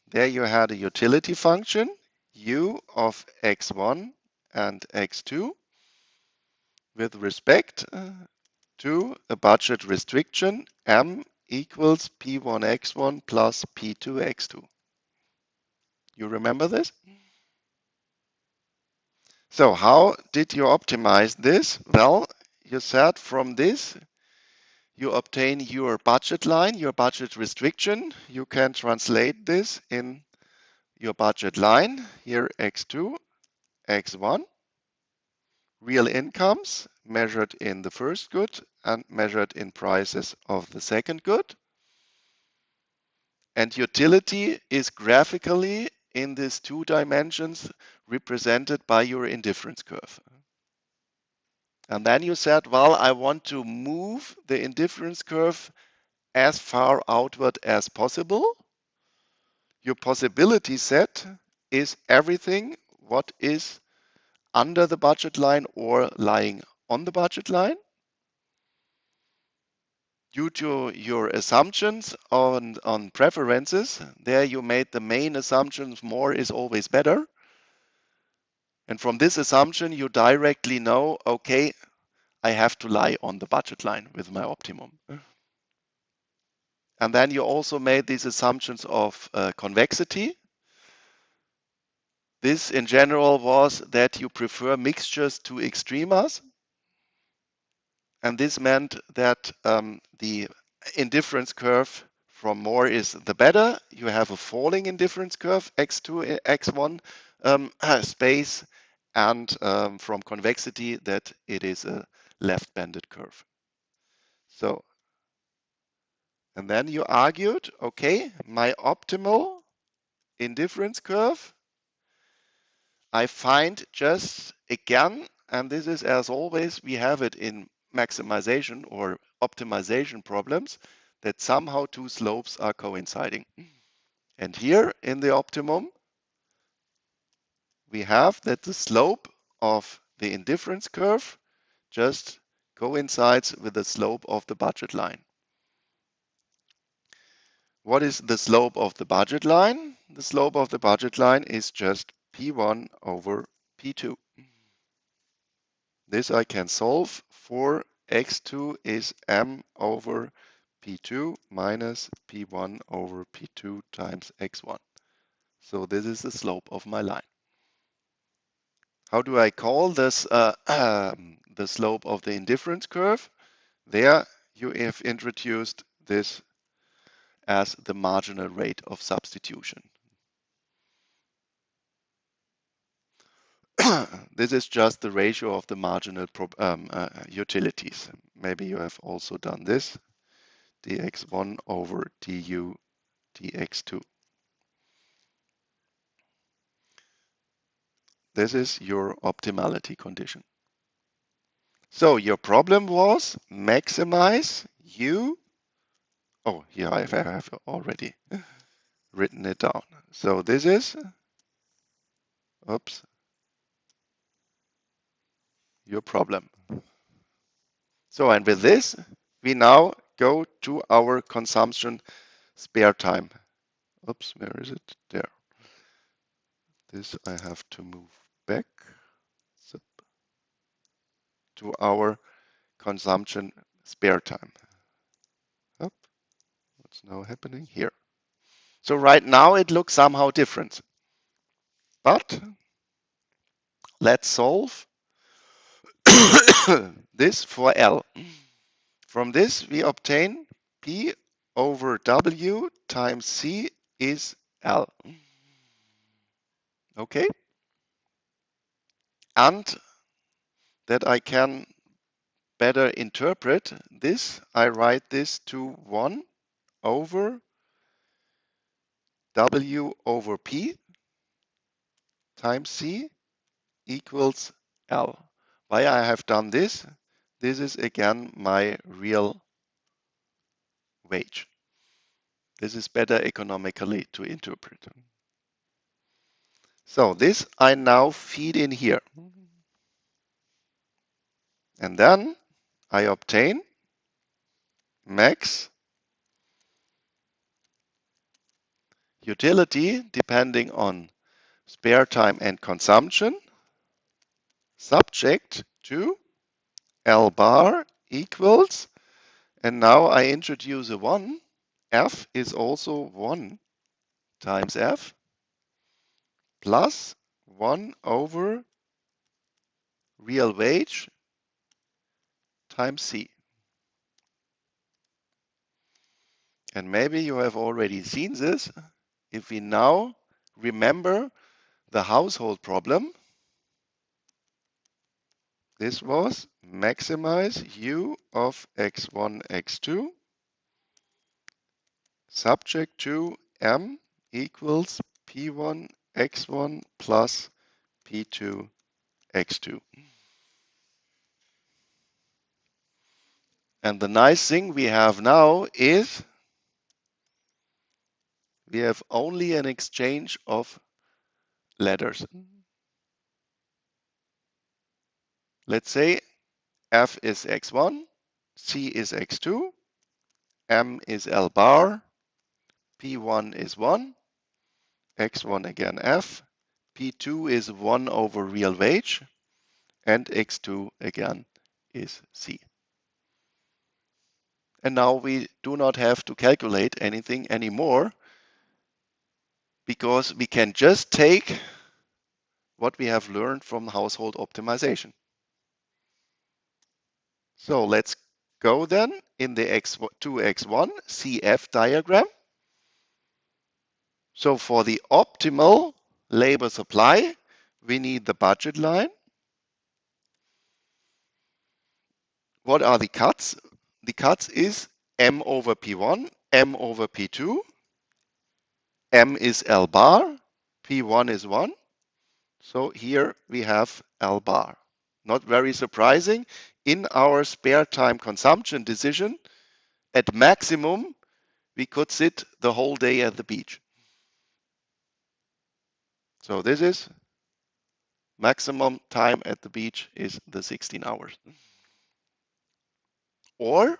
There you had a utility function, u of x1 and x2, with respect to a budget restriction m equals p1x1 plus p2x2. You remember this? So how did you optimize this? Well, you said from this you obtain your budget line, your budget restriction. You can translate this in your budget line. Here x2, x1, real incomes measured in the first good and measured in prices of the second good. And utility is graphically in these two dimensions represented by your indifference curve. And then you said, well, I want to move the indifference curve as far outward as possible. Your possibility set is everything what is under the budget line or lying on the budget line. Due to your assumptions on preferences, there you made the main assumptions more is always better. And from this assumption, you directly know, okay, I have to lie on the budget line with my optimum. And then you also made these assumptions of convexity. This in general was that you prefer mixtures to extremas. And this meant that the indifference curve from more is the better. You have a falling indifference curve, x2, x1 space, and from convexity that it is a left-banded curve. So, and then you argued, okay, my optimal indifference curve, I find just again, and this is as always, we have it in maximization or optimization problems, that somehow two slopes are coinciding. And here in the optimum, we have that the slope of the indifference curve just coincides with the slope of the budget line. What is the slope of the budget line? The slope of the budget line is just P1 over P2. This I can solve for x2 is m over P2 minus P1 over P2 times x1. So this is the slope of my line. How do I call this the slope of the indifference curve? There you have introduced this as the marginal rate of substitution. This is just the ratio of the marginal utilities. Maybe you have also done this, dx1 over du dx2. This is your optimality condition. So your problem was maximize u. Oh, here I have already written it down. So this is, oops, your problem. So, and with this, we now go to our consumption spare time. Oops, where is it? There. This I have to move back to our consumption spare time. Up. What's now happening here? So right now it looks somehow different. But let's solve this for L. From this we obtain P over W times C is L. Okay? And that I can better interpret this, I write this to 1 over W over P times C equals L. Why I have done this? This is again my real wage. This is better economically to interpret. So this I now feed in here. And then I obtain max utility depending on spare time and consumption subject to L bar equals, and now I introduce a 1. F is also 1 times F plus 1 over real wage times C. And maybe you have already seen this. If we now remember the household problem, this was maximize U of x1, x2 subject to M equals P1, x1 plus P2, x2. And the nice thing we have now is we have only an exchange of letters. Let's say F is x1, C is x2, M is L bar, P1 is 1, x1 again F, P2 is 1 over real wage, and x2 again is C. And now we do not have to calculate anything anymore because we can just take what we have learned from household optimization. So let's go then in the x2x1 CF diagram. So for the optimal labor supply, we need the budget line. What are the cuts? The cuts is M over P1, M over P2, M is L bar, P1 is 1. So here we have L bar. Not very surprising. In our spare time consumption decision, at maximum, we could sit the whole day at the beach. So this is maximum time at the beach is the 16 hours. Or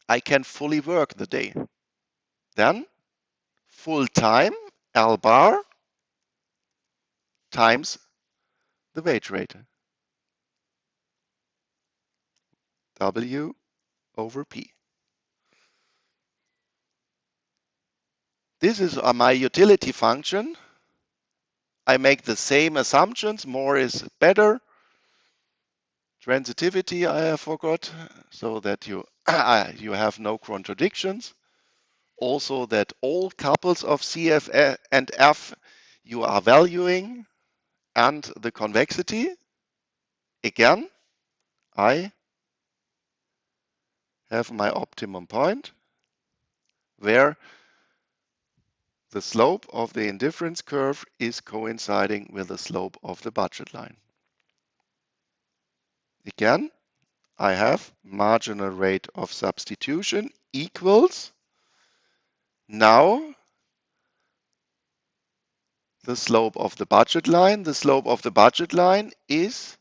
I can fully work the day. Then full time L bar times the wage rate. W over P. This is my utility function. I make the same assumptions. More is better. Transitivity I forgot, so that you have no contradictions. Also that all couples of CF and F you are valuing, and the convexity. Again, I have my optimum point where the slope of the indifference curve is coinciding with the slope of the budget line. Again, I have marginal rate of substitution equals now the slope of the budget line. The slope of the budget line is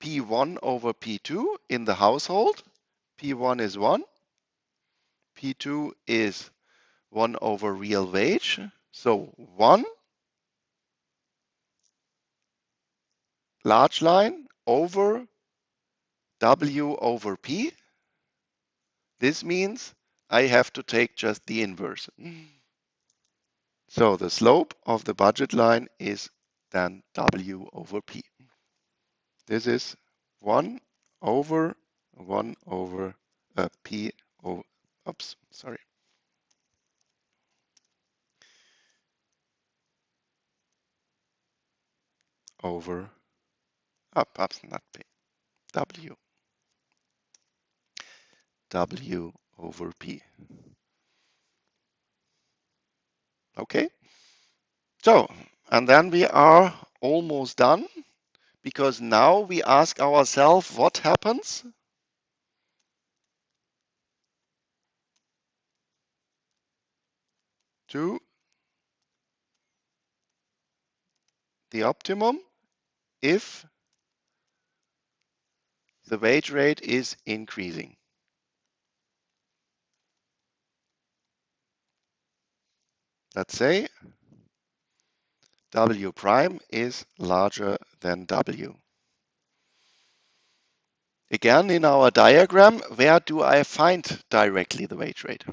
P1 over P2 in the household. P1 is 1. P2 is 1 over real wage. So 1 large line over W over P. This means I have to take just the inverse. So the slope of the budget line is then W over P. This is 1 over 1 over P over, oops, sorry, over, ups, not P, W, W over P. Okay, so, and then we are almost done, because now we ask ourselves what happens to the optimum if the wage rate is increasing. Let's say W prime is larger than W. Again, in our diagram, where do I find directly the wage rate?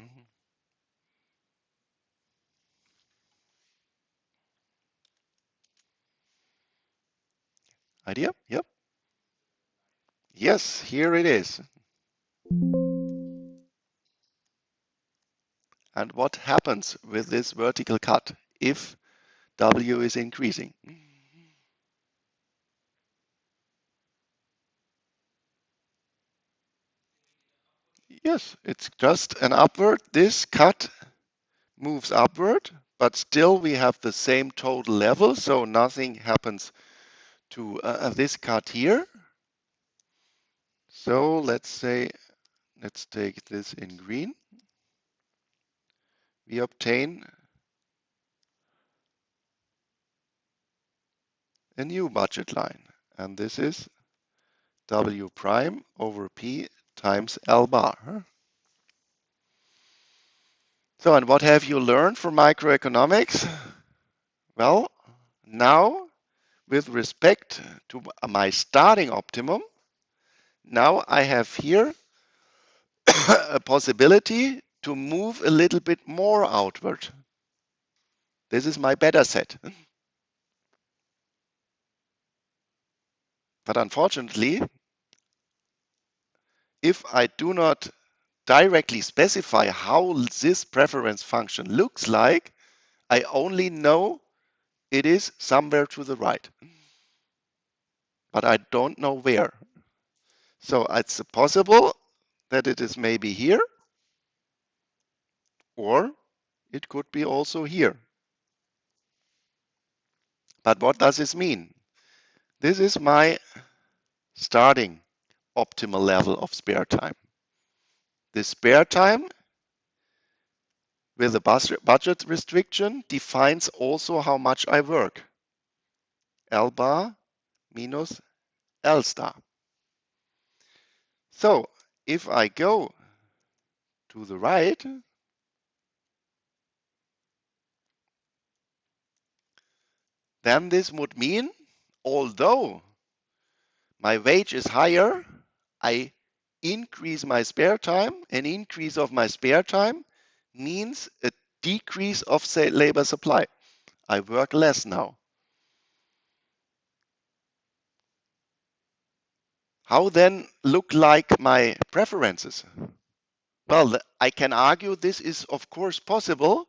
Idea? Yep. Yes, here it is. And what happens with this vertical cut if W is increasing? Yes, it's just an upward. This cut moves upward, but still we have the same total level, so nothing happens to this cut here. So let's say, let's take this in green. We obtain a new budget line, and this is W prime over P times L bar. So, and what have you learned from microeconomics? Well, now with respect to my starting optimum, now I have here a possibility to move a little bit more outward. This is my better set. But unfortunately, if I do not directly specify how this preference function looks like, I only know it is somewhere to the right, but I don't know where. So it's possible that it is maybe here, or it could be also here. But what does this mean? This is my starting optimal level of spare time. The spare time with a budget restriction defines also how much I work. L bar minus L star. So if I go to the right, then this would mean, although my wage is higher, I increase my spare time. An increase of my spare time means a decrease of labor supply. I work less now. How then look like my preferences? Well, I can argue this is of course possible,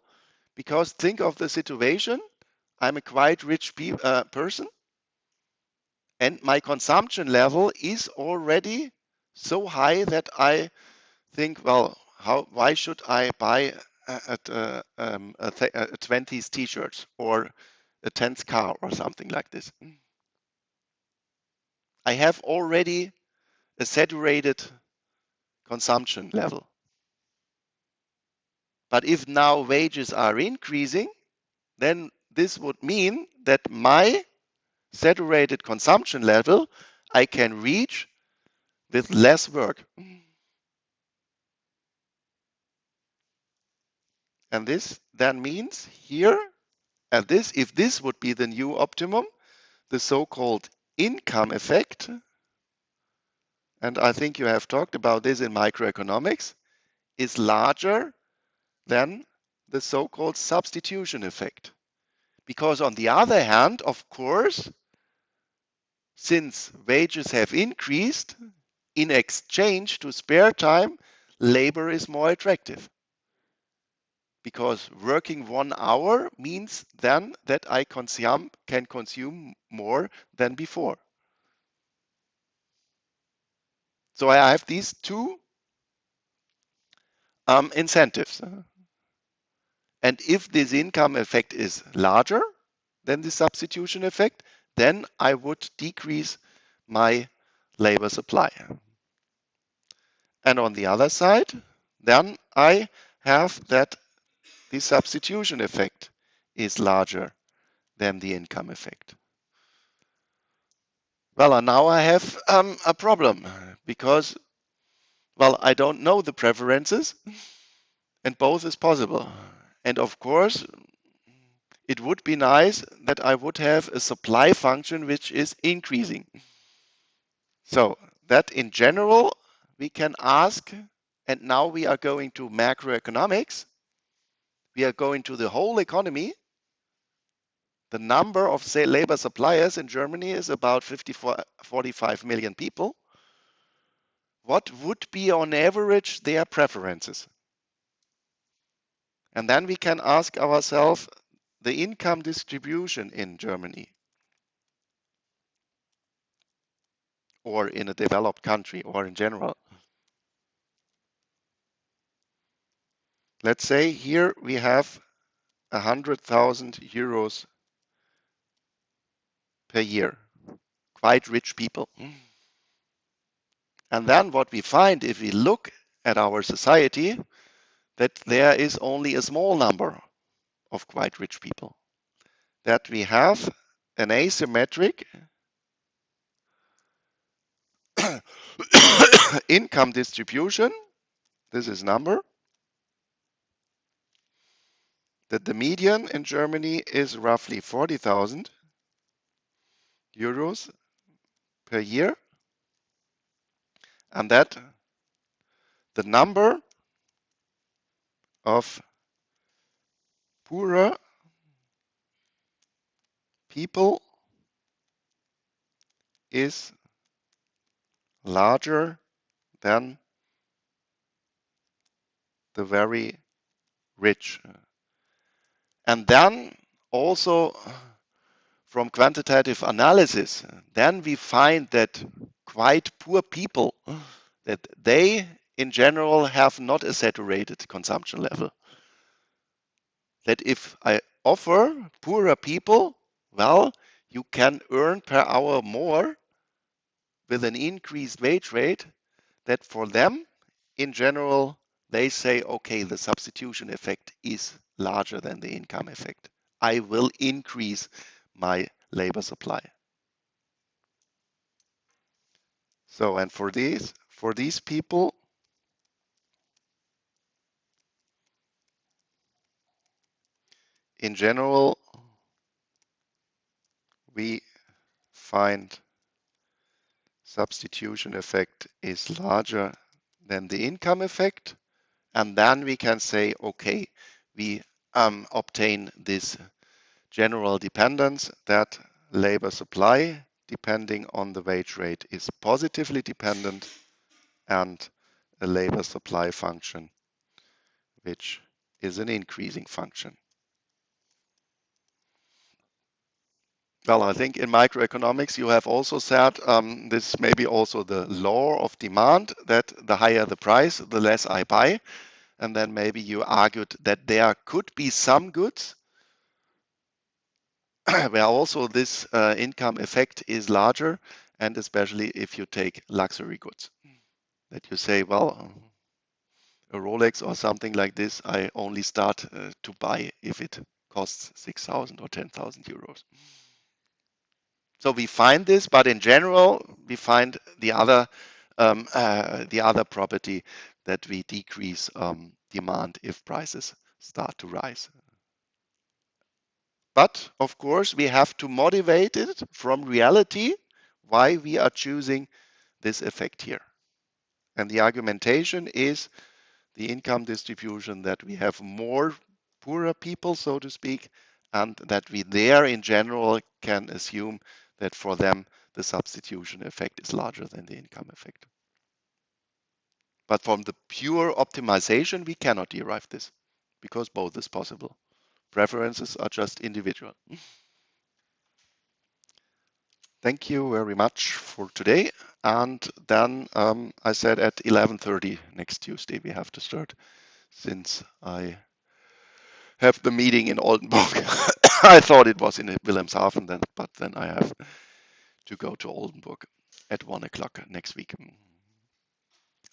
because think of the situation. I'm a quite rich person, and my consumption level is already so high that I think, well, why should I buy a 20s t-shirt or a 10th car or something like this? I have already a saturated consumption level. But if now wages are increasing, then this would mean that my saturated consumption level I can reach with less work. And this then means here, and this, if this would be the new optimum, the so-called income effect, and I think you have talked about this in microeconomics, is larger than the so-called substitution effect. Because on the other hand, of course, since wages have increased, in exchange to spare time, labor is more attractive. Because working 1 hour means then that I can consume more than before. So I have these two incentives. And if this income effect is larger than the substitution effect, then I would decrease my labor supply. And on the other side, then I have that the substitution effect is larger than the income effect. Well, and now I have a problem because, well, I don't know the preferences and both is possible. And of course, it would be nice that I would have a supply function which is increasing. So that in general, we can ask, and now we are going to macroeconomics, we are going to the whole economy. The number of, say, labor suppliers in Germany is about 45 million people. What would be on average their preferences? And then we can ask ourselves the income distribution in Germany or in a developed country or in general. Let's say here we have 100,000 euros per year, quite rich people. And then what we find if we look at our society, that there is only a small number of quite rich people. That we have an asymmetric income distribution, this is number, that the median in Germany is roughly 40,000 euros per year, and that the number of poorer people is larger than the very rich. And then also from quantitative analysis, then we find that quite poor people, that they in general have not a saturated consumption level. That if I offer poorer people, well, you can earn per hour more with an increased wage rate, that for them, in general, they say, okay, the substitution effect is larger than the income effect. I will increase my labor supply. So, and for these people, in general, we find substitution effect is larger than the income effect. And then we can say, okay, we obtain this general dependence that labor supply, depending on the wage rate, is positively dependent, and a labor supply function, which is an increasing function. Well, I think in microeconomics, you have also said this may be also the law of demand, that the higher the price, the less I buy. And then maybe you argued that there could be some goods where also this income effect is larger, and especially if you take luxury goods. That you say, well, a Rolex or something like this, I only start to buy if it costs 6,000 or 10,000 euros. So we find this, but in general, we find the other property that we decrease demand if prices start to rise. But of course, we have to motivate it from reality why we are choosing this effect here. And the argumentation is the income distribution, that we have more poorer people, so to speak, and that we there in general can assume that for them the substitution effect is larger than the income effect. But from the pure optimization, we cannot derive this because both is possible. Preferences are just individual. Thank you very much for today. And then I said at 11:30 next Tuesday we have to start, since I have the meeting in Oldenburg. I thought it was in Wilhelmshaven then, but then I have to go to Oldenburg at 1 o'clock next week.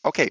Okay.